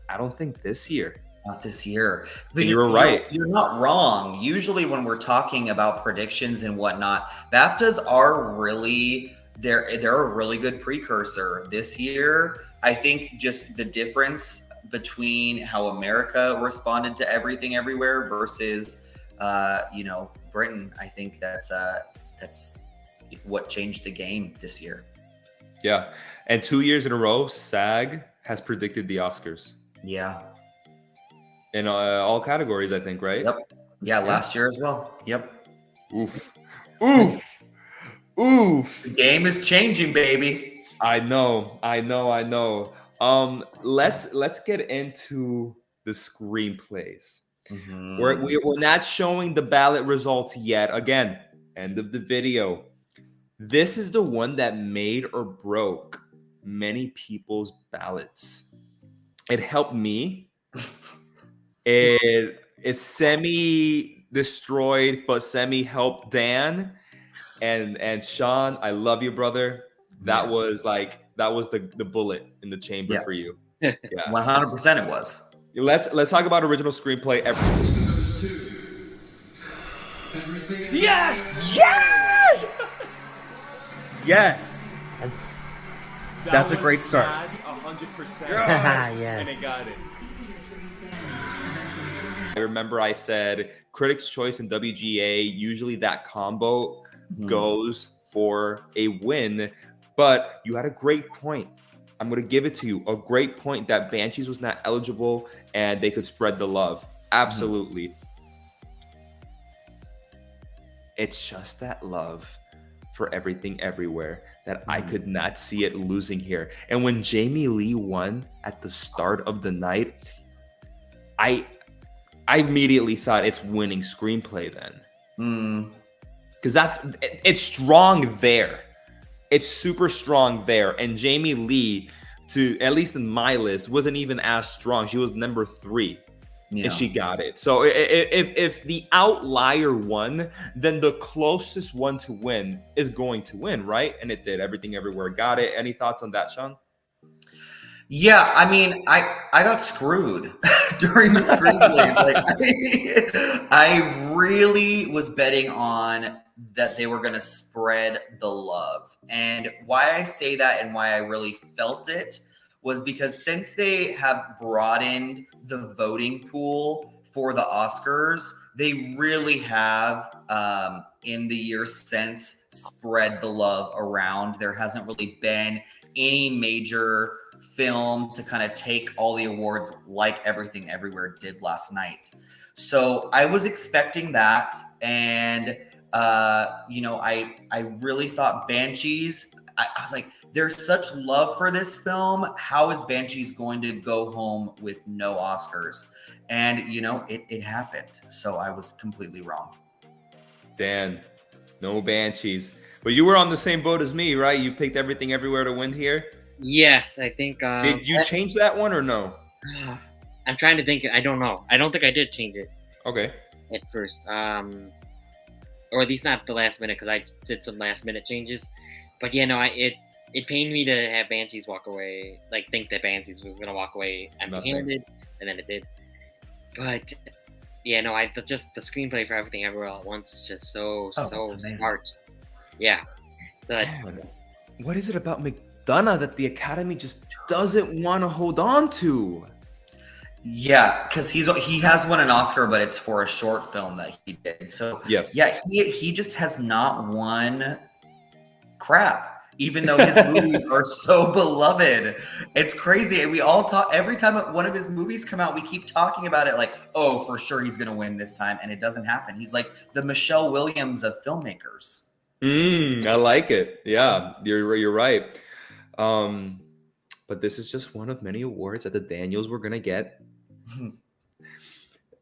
I don't think this year. Not this year. But you were right. You're not wrong. Usually when we're talking about predictions and whatnot, BAFTAs are really, they're a really good precursor. This year, I think just the difference between how America responded to Everything Everywhere versus, Britain, I think that's what changed the game this year. Yeah. And 2 years in a row, SAG has predicted the Oscars. Yeah. In all categories, I think, right? Yep. Yeah, last year as well. Yep. Oof. The game is changing, baby. I know. Let's get into the screenplays. Mm-hmm. We're not showing the ballot results yet. Again, end of the video. This is the one that made or broke many people's ballots. It helped me. It is semi-destroyed, but semi-helped Dan. And Sean, I love you, brother. That was the bullet in the chamber for you. Yeah. 100% it was. Let's talk about original screenplay. Yes! That's a great start. 100%. Yes. And it got it. I remember I said Critics' Choice and WGA, usually that combo goes for a win, but you had a great point. I'm going to give it to you. A great point that Banshees was not eligible and they could spread the love. Absolutely. It's just that love for Everything Everywhere that I could not see it losing here. And when Jamie Lee won at the start of the night, I immediately thought it's winning screenplay then. Because it's strong there. It's super strong there. And Jamie Lee, at least in my list, wasn't even as strong. She was number 3. Yeah. And she got it. So if the outlier won, then the closest one to win is going to win, right? And it did. Everything Everywhere got it. Any thoughts on that, Sean? Yeah, I mean, I got screwed during the screenplays. Like, I really was betting on that they were going to spread the love. And why I say that and why I really felt it was because since they have broadened the voting pool for the Oscars, they really have, in the years since, spread the love around. There hasn't really been any major film to kind of take all the awards like Everything Everywhere did last night. So I was expecting that. And, I really thought Banshees, I was like, there's such love for this film. How is Banshees going to go home with no Oscars? And, it happened. So I was completely wrong. Dan, no Banshees. But you were on the same boat as me, right? You picked Everything Everywhere to win here? Yes, I think. Did you change that one or no? I'm trying to think. I don't know. I don't think I did change it. Okay. At first. Or at least not the last minute, because I did some last minute changes. but yeah, no, it pained me to have Banshees walk away. Like think that Banshees was gonna walk away empty-handed, and then it did. But yeah, no, just the screenplay for Everything Everywhere All at Once is just so smart. Yeah, but Man, what is it about McDonough that the Academy just doesn't want to hold on to? Yeah, because he has won an Oscar, but it's for a short film that he did. So Yes. yeah, he just has not won crap. Even though his movies are so beloved, it's crazy. And we all talk every time one of his movies come out, we keep talking about it like, oh, for sure he's gonna win this time, and it doesn't happen. He's like the Michelle Williams of filmmakers. I like it. Yeah, you're right. But this is just one of many awards that the Daniels were gonna get.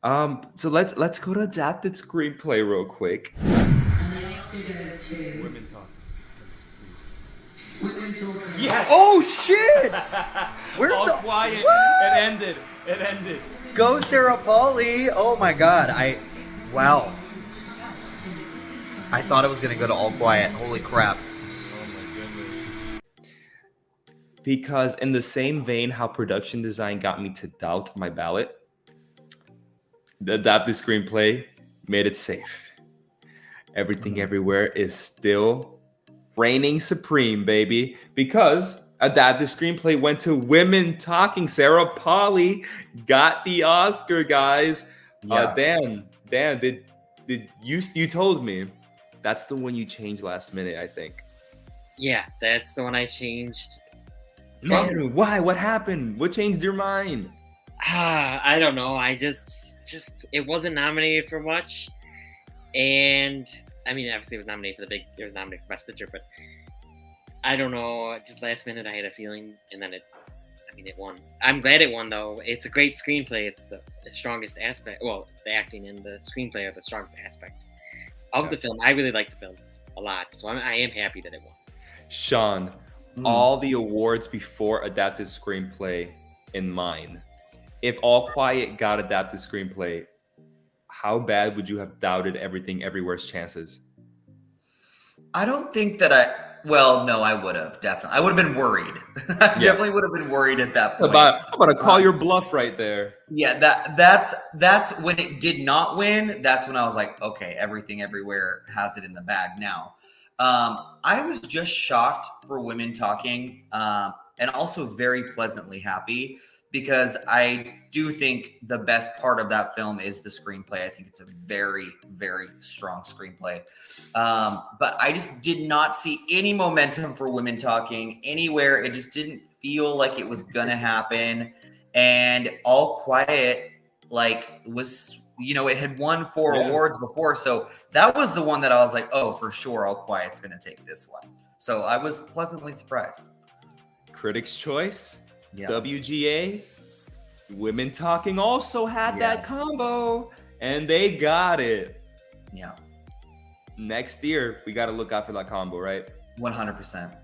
So let's go to adapted screenplay real quick. Women talk. Yes. Oh shit! Where's All the quiet. What? It ended. Go Sarah Pauly! Oh my god! Wow. I thought it was gonna go to All Quiet. Holy crap! Oh my goodness. Because in the same vein how production design got me to doubt my ballot, the adapted screenplay made it safe. Everything Everywhere is still reigning supreme, baby, because adapted screenplay went to Women Talking. Sarah Pauly got the Oscar, guys. Yeah. Dan, did you told me that's the one you changed last minute, I think. yeah, that's the one I changed. Man, why? What happened? What changed your mind? I don't know. I just it wasn't nominated for much, and I mean, obviously, it was nominated for nominated for Best Picture, but I don't know. Just last minute, I had a feeling, and then it won. I'm glad it won, though. It's a great screenplay. It's the strongest aspect. Well, the acting and the screenplay are the strongest aspect of the film. I really like the film a lot, so I am happy that it won. Sean, all the awards before adapted screenplay in mind. If All Quiet got adapted screenplay, how bad would you have doubted Everything Everywhere's chances? I don't think that well, no, I would have definitely. I would have been worried. I definitely would have been worried at that point. I'm about to call your bluff right there. Yeah, that's when it did not win. That's when I was like, okay, Everything Everywhere has it in the bag now. I was just shocked for Women Talking, and also very pleasantly happy, because I do think the best part of that film is the screenplay. I think it's a very, very strong screenplay. But I just did not see any momentum for Women Talking anywhere. It just didn't feel like it was going to happen. And All Quiet, was, it had won 4 awards before. So that was the one that I was like, oh, for sure, All Quiet's going to take this one. So I was pleasantly surprised. Critics' Choice, WGA, Women Talking also had that combo, and they got it. Yeah. Next year, we got to look out for that combo, right? 100%.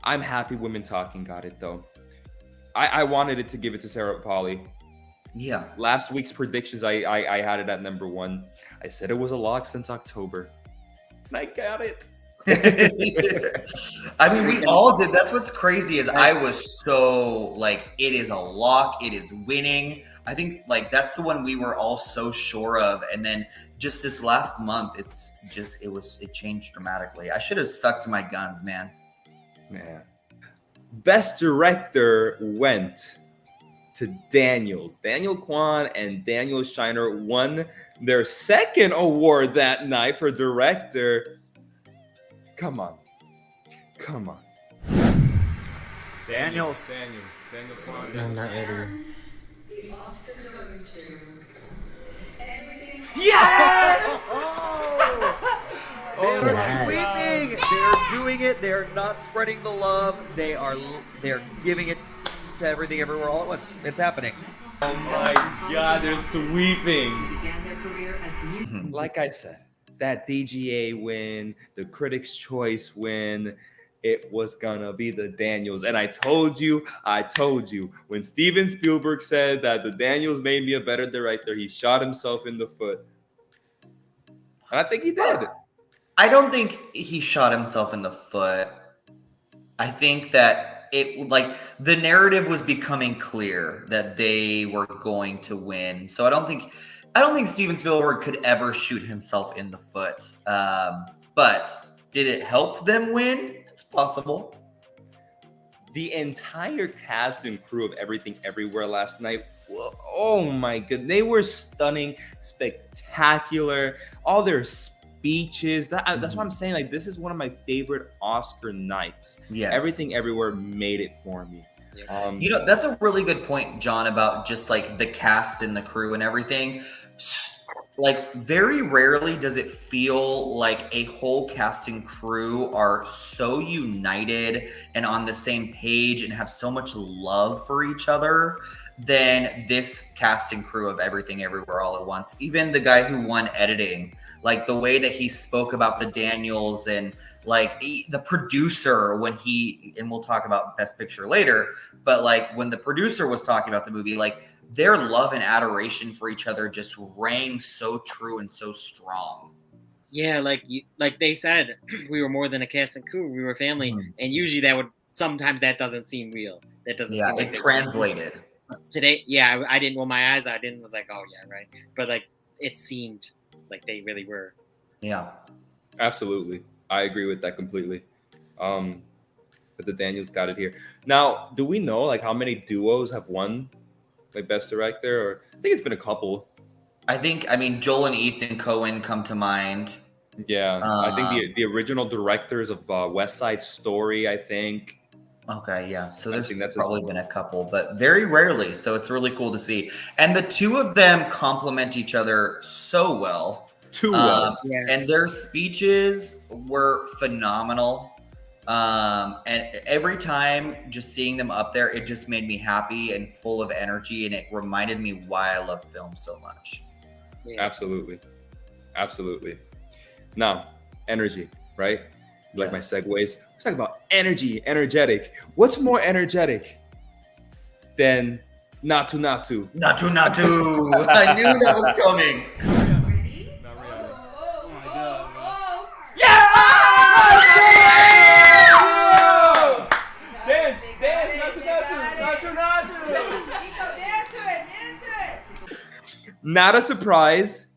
I'm happy Women Talking got it, though. I wanted it to give it to Sarah Pauly. Yeah. Last week's predictions, I had it at number 1. I said it was a lock since October, and I got it. I mean, we all did. That's what's crazy is I was so it is a lock. It is winning. I think that's the one we were all so sure of. And then just this last month, it changed dramatically. I should have stuck to my guns, man. Man. Best Director went to Daniels. Daniel Kwan and Daniel Shiner won their second award that night for director. Come on. Daniel Kwan. I'm not ready. The Oscar goes to Everything. Yes! Yes. Sweeping! They're doing it. They're not spreading the love. They're giving it to Everything Everywhere All at Once. It's happening. Oh my God, they're sweeping. Began their career as new. Like I said, that DGA win, the Critics' Choice win, it was gonna be the Daniels. And I told you, when Steven Spielberg said that the Daniels made me a better director, he shot himself in the foot. And I think he did. I don't think he shot himself in the foot. I think that it like the narrative was becoming clear that they were going to win. So I don't think Steven Spielberg could ever shoot himself in the foot. But did it help them win? It's possible. The entire cast and crew of Everything Everywhere last night, oh my goodness, they were stunning, spectacular. All their speeches. That's what I'm saying. Like, this is one of my favorite Oscar nights. Yes. Everything Everywhere made it for me. That's a really good point, John, about just like the cast and the crew and everything. Like, very rarely does it feel like a whole cast and crew are so united and on the same page and have so much love for each other than this cast and crew of Everything Everywhere All at Once. Even the guy who won editing, like the way that he spoke about the Daniels and like the producer when and we'll talk about Best Picture later, but like when the producer was talking about the movie, like their love and adoration for each other just rang so true and so strong. Yeah, like they said, we were more than a cast and crew. We were family, and usually sometimes that doesn't seem real. That doesn't seem like it translated. Today, yeah, I didn't roll my eyes. I was like, oh yeah, right. But like, it seemed like they really were. Yeah, absolutely. I agree with that completely. But the Daniels got it here. Now, do we know like how many duos have won like Best Director? Or I think it's been a couple. I mean, Joel and Ethan Coen come to mind. Yeah, I think the original directors of West Side Story, I think. Okay, yeah. So there's probably been a couple, but very rarely. So it's really cool to see. And the two of them complement each other so well. Too well. Yeah. And their speeches were phenomenal. And every time just seeing them up there, it just made me happy and full of energy. And it reminded me why I love film so much. Yeah. Absolutely. Absolutely. Now, energy, right? You like my segues? Let's talk about energy, energetic. What's more energetic than Natu Natu? Natu Natu. I knew that was coming. Not a surprise,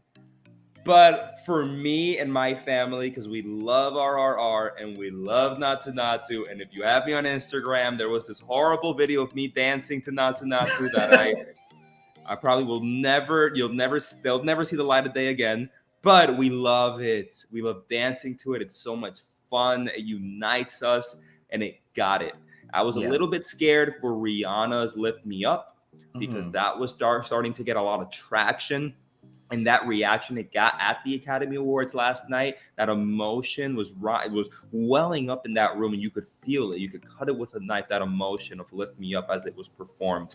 but for me and my family, because we love RRR and we love Natu Natu, and if you have me on Instagram, there was this horrible video of me dancing to Natu Natu that I probably they'll never see the light of day again, but we love it. We love dancing to it. It's so much fun. It unites us, and it got it. I was a little bit scared for Rihanna's Lift Me Up, because that was starting to get a lot of traction, and that reaction it got at the Academy Awards last night, that emotion was welling up in that room, and you could feel it. You could cut it with a knife, that emotion of Lift Me Up as it was performed.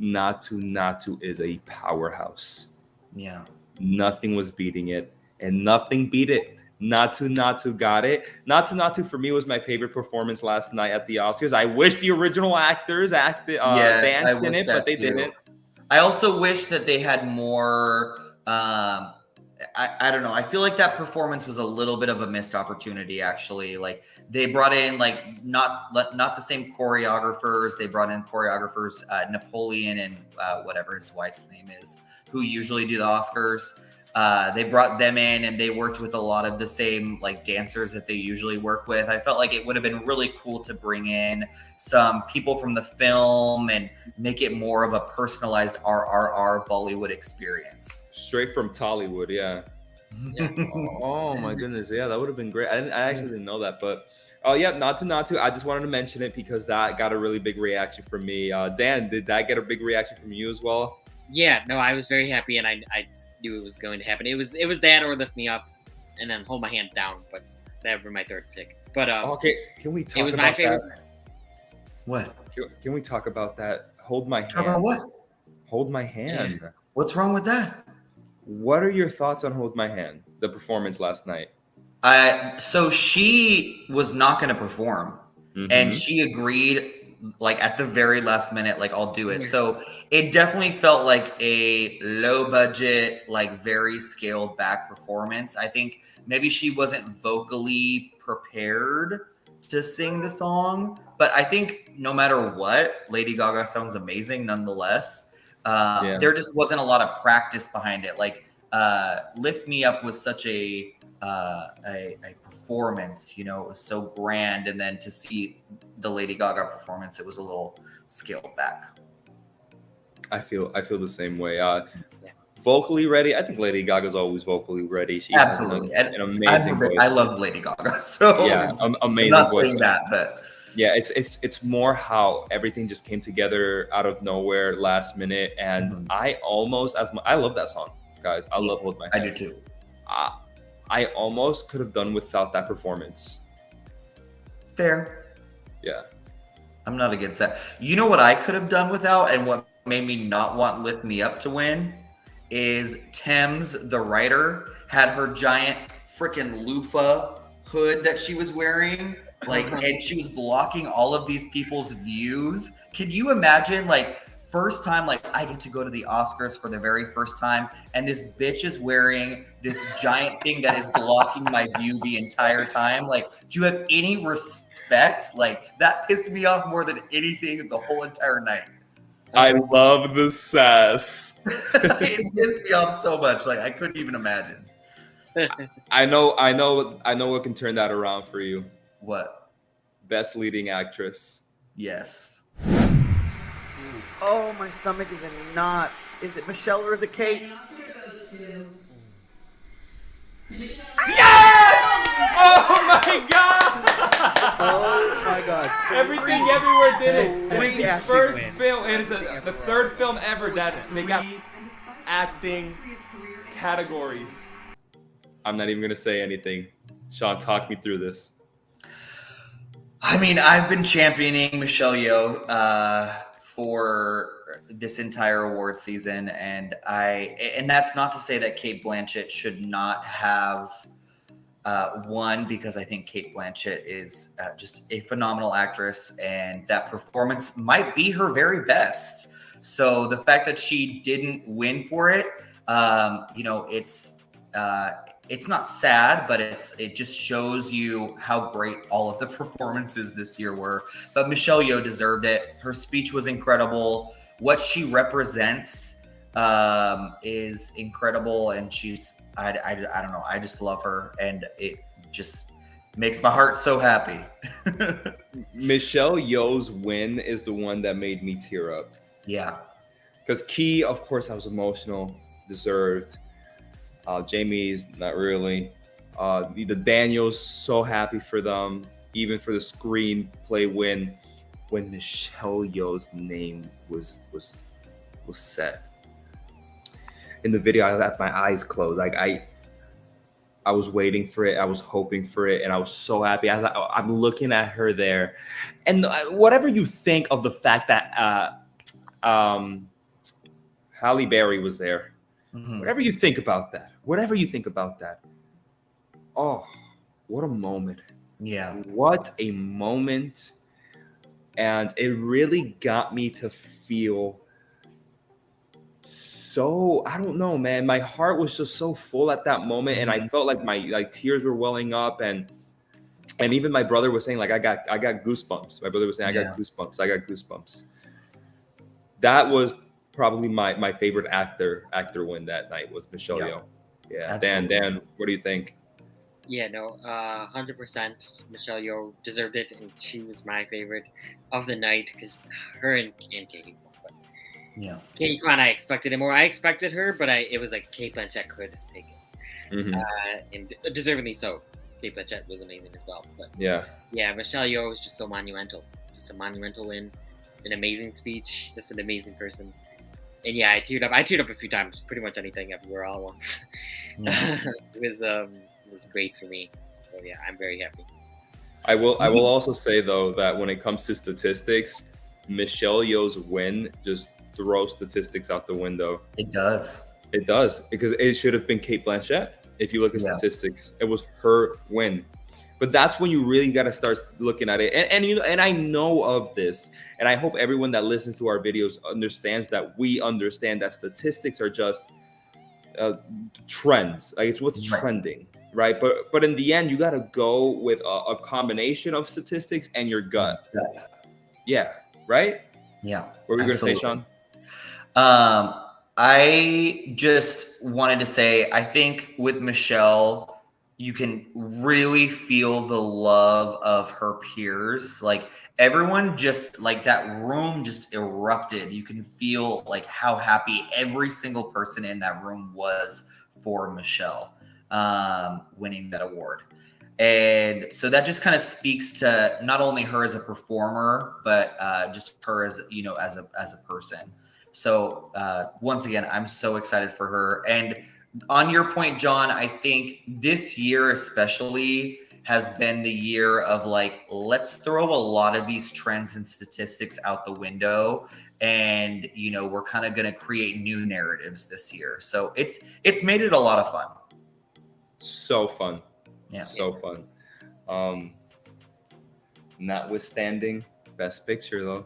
Natu Natu is a powerhouse. Yeah. Nothing was beating it, and nothing beat it. Natu Natu got it. Natu Natu for me was my favorite performance last night at the Oscars. I wish the original actors danced in it, but they didn't. I also wish that they had more. I don't know. I feel like that performance was a little bit of a missed opportunity. Actually, like they brought in like not the same choreographers. They brought in choreographers, Napoleon and whatever his wife's name is, who usually do the Oscars. They brought them in, and they worked with a lot of the same like dancers that they usually work with. I felt like it would have been really cool to bring in some people from the film and make it more of a personalized RRR Bollywood experience. Straight from Tollywood, yeah. Oh my goodness, yeah, that would have been great. I actually didn't know that, but Natu Natu. I just wanted to mention it because that got a really big reaction from me. Dan, did that get a big reaction from you as well? Yeah, no, I was very happy, and I knew it was going to happen. It was that or Lift Me Up, and then Hold My Hand Down. But that would be my third pick. But okay, can we talk? It was about my favorite. That? What? Can we talk about that? Hold My Hand. Talk about what? Hold My Hand. Yeah. What's wrong with that? What are your thoughts on Hold My Hand? The performance last night. So she was not going to perform, and she agreed. Like at the very last minute, like I'll do it. So it definitely felt like a low budget, like very scaled back performance. I think maybe she wasn't vocally prepared to sing the song, but I think no matter what, Lady Gaga sounds amazing nonetheless. There just wasn't a lot of practice behind it. Like "Lift Me Up" was such a performance. You know, it was so grand, and then to see the Lady Gaga performance, it was a little scaled back. I feel the same way. Vocally ready, I think Lady Gaga's always vocally ready. She Absolutely, has an amazing voice. I love Lady Gaga, so yeah, amazing I'm not voice. saying that, but yeah, it's more how everything just came together out of nowhere, last minute, and I almost I love that song, guys. I love Hold My Hand. I do too. I almost could have done without that performance. Fair. Yeah. I'm not against that. You know what I could have done without, and what made me not want Lift Me Up to win, is Thames, the writer, had her giant freaking loofah hood that she was wearing, like, and she was blocking all of these people's views. Can you imagine, like, first time, like, I get to go to the Oscars for the very first time, and this bitch is wearing this giant thing that is blocking my view the entire time? Like, do you have any respect? Like, that pissed me off more than anything the whole entire night. I love the sass. It pissed me off so much. Like, I couldn't even imagine. I know what can turn that around for you. What? Best leading actress. Yes. Oh, my stomach is in knots. Is it Michelle or is it Kate? Oh my god! Oh my god. Everything Everywhere did it. Three It's the acting first wins. film. It is the third film ever that they got acting categories. I'm not even gonna say anything. Sean, talk me through this. I mean, I've been championing Michelle Yeoh for this entire award season, and that's not to say that Cate Blanchett should not have won, because I think Cate Blanchett is just a phenomenal actress, and that performance might be her very best. So the fact that she didn't win for it, you know, it's not sad, but it just shows you how great all of the performances this year were. But Michelle Yeoh deserved it. Her speech was incredible. What she represents is incredible, and I don't know. I just love her, and it just makes my heart so happy. Michelle Yeoh's win is the one that made me tear up. Yeah. Because Key, of course, I was emotional, deserved. Jamie's not really. The Daniels, so happy for them, even for the screenplay win. When Michelle Yeoh's name was said in the video, I had my eyes closed. Like I was waiting for it. I was hoping for it, and I was so happy. I'm looking at her there, and whatever you think of the fact that Halle Berry was there. Whatever you think about that, oh, what a moment. Yeah. What a moment. And it really got me to feel so, I don't know, man. My heart was just so full at that moment, and I felt like my tears were welling up, and even my brother was saying, like, I got goosebumps. My brother was saying, I got goosebumps. That was probably my favorite actor win that night was Michelle Yeoh. Yeah. Dan, what do you think? Yeah, no, 100%. Michelle Yeoh deserved it, and she was my favorite of the night, because her and Katie. Yeah. Katie Kwan, I expected it more. I expected her, but it was like Cate Blanchett could take it, and deservedly so. Cate Blanchett was amazing as well. But yeah, Michelle Yeoh was just so monumental. Just a monumental win, an amazing speech, just an amazing person. And yeah, I teared up. I teared up a few times. Pretty much anything, everywhere, all at once. Yeah. It was great for me. So yeah, I'm very happy. I will also say though that when it comes to statistics, Michelle Yeoh's win just throws statistics out the window. It does because it should have been Cate Blanchett. If you look at statistics, it was her win. But that's when you really got to start looking at it. And I know of this, and I hope everyone that listens to our videos understands that we understand that statistics are just trends. Like, it's what's trending, right? But in the end, you got to go with a combination of statistics and your gut. Yeah, right? Yeah. What were you going to say, absolutely. Sean? I just wanted to say, I think with Michelle, you can really feel the love of her peers. Like everyone just like that room just erupted. You can feel like how happy every single person in that room was for Michelle winning that award. And so that just kind of speaks to not only her as a performer, but just her as, you know, as a person. So once again, I'm so excited for her. And on your point, John, I think this year especially has been the year of like, let's throw a lot of these trends and statistics out the window. And, you know, we're kind of going to create new narratives this year. So it's made it a lot of fun. So fun. Yeah. So fun. Notwithstanding, Best Picture though.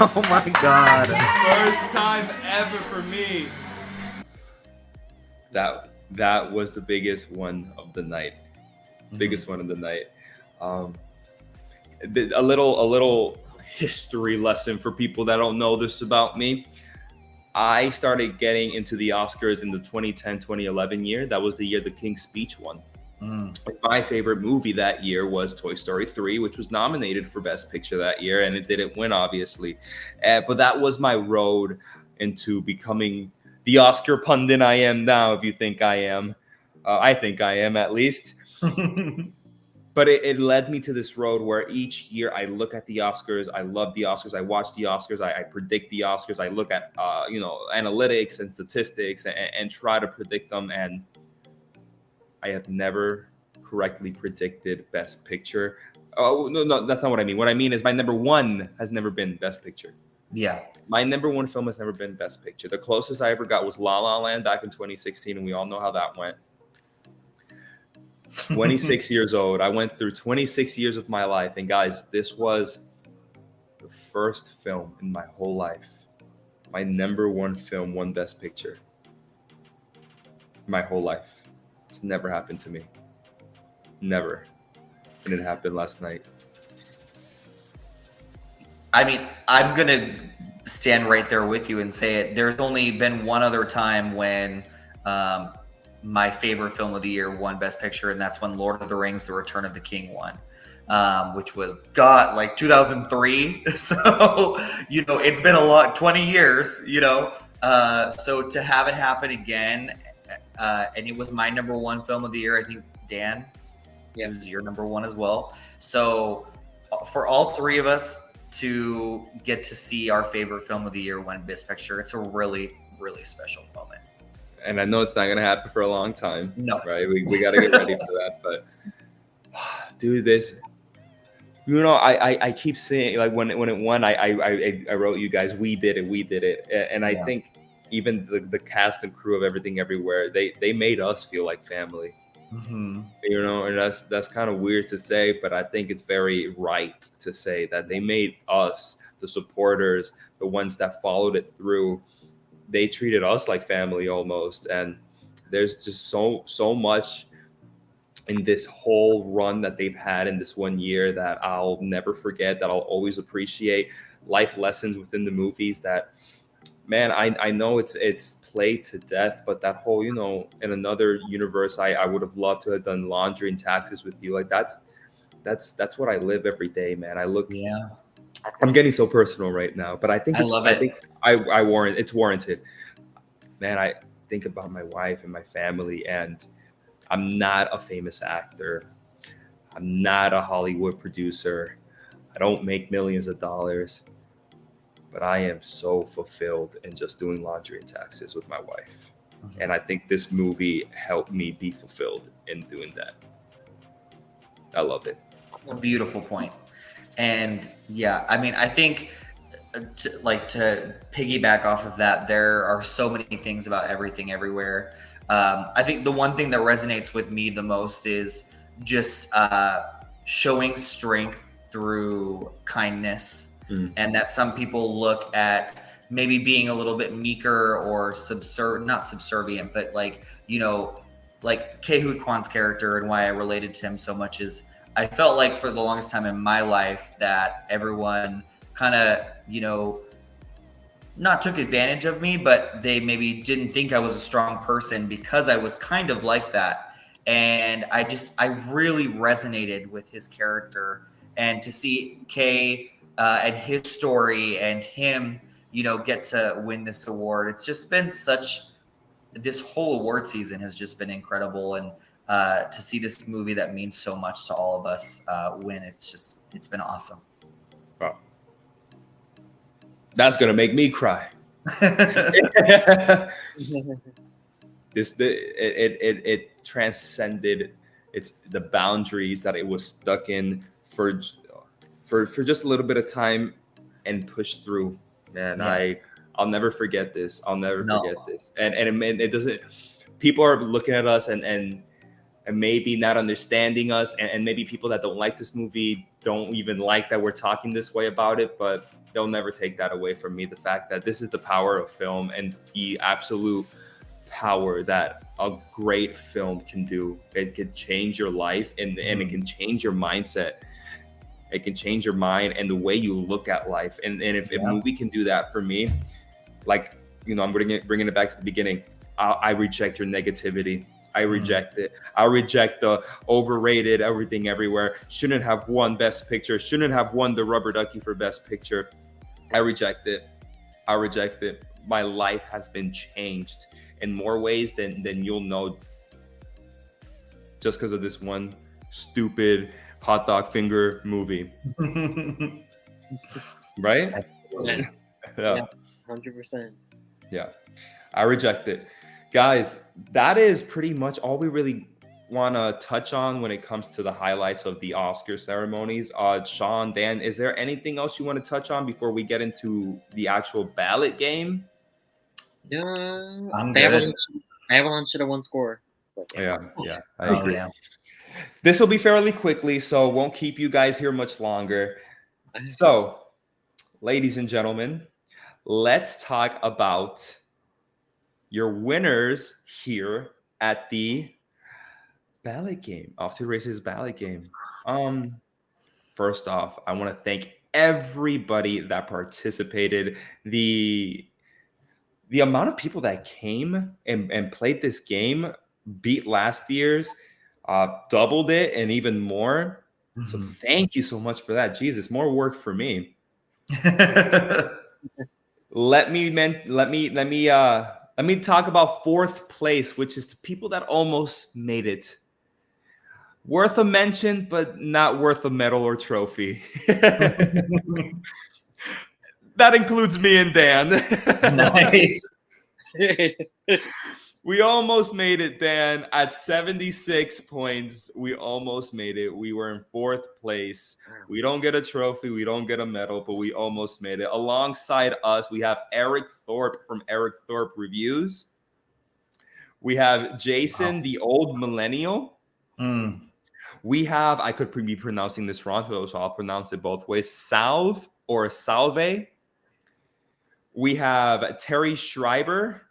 Oh my god. First time ever for me. That was the biggest one of the night. Biggest one of the night. A little history lesson for people that don't know this about me. I started getting into the Oscars in the 2010-2011 year. That was the year The King's Speech won. My favorite movie that year was Toy Story 3, which was nominated for Best Picture that year, and it didn't win, obviously. But that was my road into becoming the Oscar pundit I am now, if you think I am. I think I am, at least. But it led me to this road where each year I look at the Oscars, I love the Oscars, I watch the Oscars, I predict the Oscars, I look at analytics and statistics and try to predict them. And I have never correctly predicted Best Picture. Oh no, that's not what I mean. What I mean is my number one has never been Best Picture. Yeah. My number one film has never been Best Picture. The closest I ever got was La La Land back in 2016, and we all know how that went. 26 years old. I went through 26 years of my life. And guys, this was the first film in my whole life. My number one film won Best Picture. My whole life. It's never happened to me. Never. And it happened last night. I mean, I'm going to stand right there with you and say it. There's only been one other time when my favorite film of the year won Best Picture, and that's when Lord of the Rings: The Return of the King won, which was, like 2003. So, you know, it's been 20 years, you know. So to have it happen again, and it was my number one film of the year, I think, Dan, it was your number one as well. So for all three of us to get to see our favorite film of the year win Best Picture, it's a really, really special moment. And I know it's not going to happen for a long time. No. Right? We got to get ready for that. But, dude, this, you know, I keep saying, like, when it won, I wrote you guys, we did it. And I think even the cast and crew of Everything Everywhere, they made us feel like family. Mm-hmm. You know, and that's kind of weird to say, but I think it's very right to say that they made us, the supporters, the ones that followed it through, they treated us like family almost. And there's just so much in this whole run that they've had in this one year that I'll never forget, that I'll always appreciate. Life lessons within the movies that, man, I know it's played to death, but that whole, you know, in another universe, I would have loved to have done Laundry and Taxes with you. Like that's what I live every day, man. I'm getting so personal right now, but I think it's warranted. Man, I think about my wife and my family, and I'm not a famous actor. I'm not a Hollywood producer. I don't make millions of dollars, but I am so fulfilled in just doing Laundry and Taxes with my wife. Mm-hmm. And I think this movie helped me be fulfilled in doing that. I love it. A beautiful point. And yeah, I mean, I think to piggyback off of that, there are so many things about Everything Everywhere. I think the one thing that resonates with me the most is just showing strength through kindness, and that some people look at maybe being a little bit meeker or not subservient, but like, like Ke Huy Quan's character, and why I related to him so much is I felt like for the longest time in my life that everyone kind of, not took advantage of me, but they maybe didn't think I was a strong person because I was kind of like that. And I really resonated with his character, and to see Kay and his story and him, get to win this award. It's just been this whole award season has just been incredible. And to see this movie that means so much to all of us win, it's been awesome. Wow. That's going to make me cry. It transcended the boundaries that it was stuck in for just a little bit of time and pushed through. Man, yeah. I'll never forget this. I'll never forget this. And it doesn't. People are looking at us and maybe not understanding us, and maybe people that don't like this movie don't even like that we're talking this way about it, but they'll never take that away from me. The fact that this is the power of film and the absolute power that a great film can do. It can change your life, and it can change your mindset. It can change your mind and the way you look at life. And if a movie can do that for me, like, I'm bringing it back to the beginning. I reject your negativity. I reject it. I reject the overrated everything everywhere. Shouldn't have won Best Picture. Shouldn't have won the Rubber Ducky for Best Picture. I reject it. I reject it. My life has been changed in more ways than you'll know, just because of this one stupid hot dog finger movie. Right? Absolutely. Yeah. 100%. Yeah. I reject it. Guys, that is pretty much all we really want to touch on when it comes to the highlights of the Oscar ceremonies. Sean, Dan, is there anything else you want to touch on before we get into the actual ballot game? Yeah, I'm good. Babylon should have won score. Yeah, I agree. Yeah. This will be fairly quickly, so won't keep you guys here much longer. So, ladies and gentlemen, let's talk about your winners here at the ballot game, Off to the Races ballot game. First off, I want to thank everybody that participated. The amount of people that came and played this game beat last year's, doubled it and even more. Mm-hmm. So thank you so much for that. Jesus, more work for me. Let me talk about fourth place, which is the people that almost made it. Worth a mention, but not worth a medal or trophy. That includes me and Dan. Nice. We almost made it, Dan. At 76 points, we almost made it. We were in fourth place. We don't get a trophy. We don't get a medal, but we almost made it. Alongside us, we have Eric Thorpe from Eric Thorpe Reviews. We have Jason, the old millennial. We have, I could be pronouncing this wrong, so I'll pronounce it both ways, Salve or Salve. We have Terry Schreiber.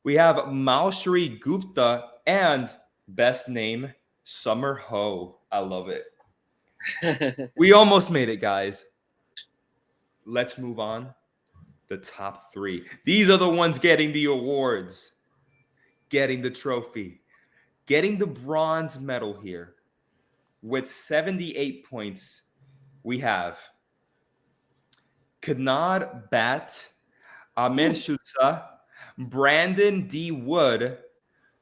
We have Malshri Gupta, and best name, Summer Ho. I love it. We almost made it, guys. Let's move on. The top three. These are the ones getting the awards, getting the trophy, getting the bronze medal here. With 78 points, we have Kanad Bat, Amir Shutsa, Brandon D. Wood,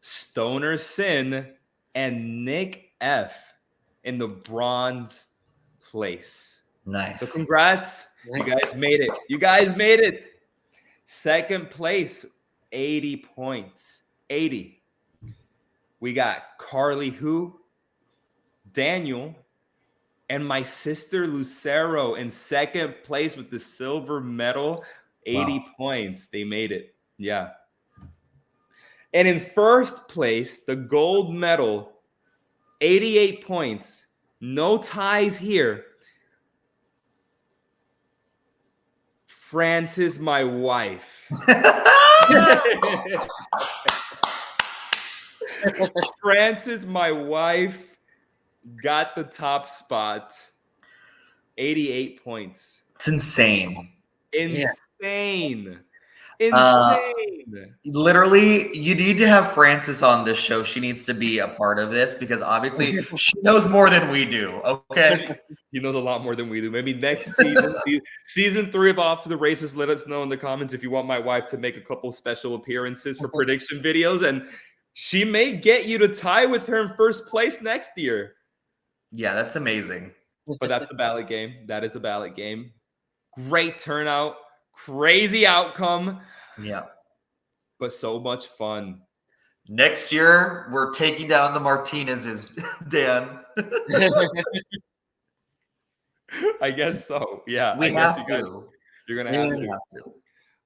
Stoner Sin, and Nick F. in the bronze place. Nice. So congrats. You guys made it. You guys made it. Second place, 80 points. 80. We got Carly Hu, Daniel, and my sister Lucero in second place with the silver medal. 80 points. They made it. Yeah. And in first place, the gold medal 88 points. No ties here. Frances, my wife. Frances, my wife, got the top spot. 88 points. It's insane. Insane. Insane. Literally, you need to have Frances on this show. She needs to be a part of this because obviously she knows more than we do. Okay. He knows a lot more than we do. Maybe next season, season 3 of Off to the Races, let us know in the comments if you want my wife to make a couple special appearances for prediction videos. And she may get you to tie with her in first place next year. Yeah, that's amazing. But that's the ballot game. That is the ballot game. Great turnout. Crazy outcome. Yeah. But so much fun. Next year, we're taking down the Martinez's, Dan. I guess so. Yeah. We I guess have you guys, to. you're going to have We to. have to.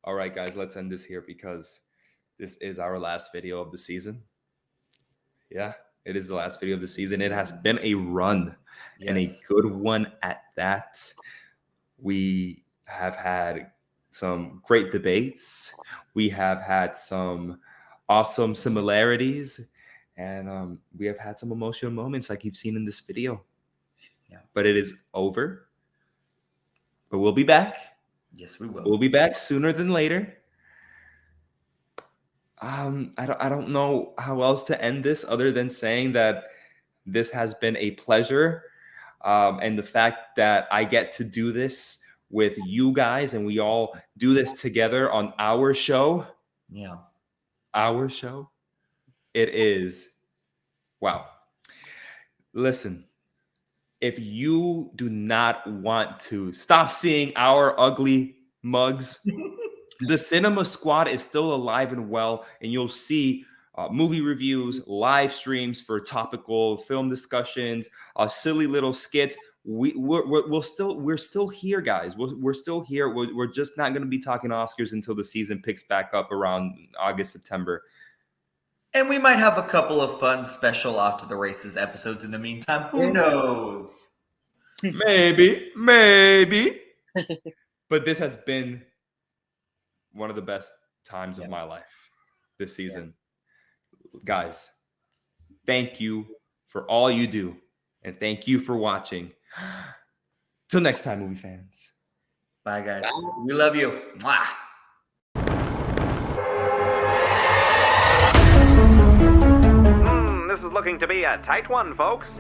All right, guys, let's end this here because this is our last video of the season. Yeah, it is the last video of the season. It has been a run and a good one at that. We have had some great debates. We have had some awesome similarities, and we have had some emotional moments like you've seen in this video. Yeah. But it is over. But we'll be back. Yes, we will. We'll be back sooner than later. I don't know how else to end this other than saying that this has been a pleasure, and the fact that I get to do this with you guys and we all do this together on our show. Yeah. Our show. It is. Wow. Listen, if you do not want to stop seeing our ugly mugs, the Cinema Squad is still alive and well, and you'll see movie reviews, live streams for topical film discussions, silly little skits. We're still here, guys. We're still here. We're just not going to be talking Oscars until the season picks back up around August, September. And we might have a couple of fun special Off to the Races episodes in the meantime. Who knows? Maybe. But this has been one of the best times of my life this season. Guys, thank you for all you do. And thank you for watching. Till next time, movie fans. Bye, guys. We love you. Mwah. This is looking to be a tight one, folks.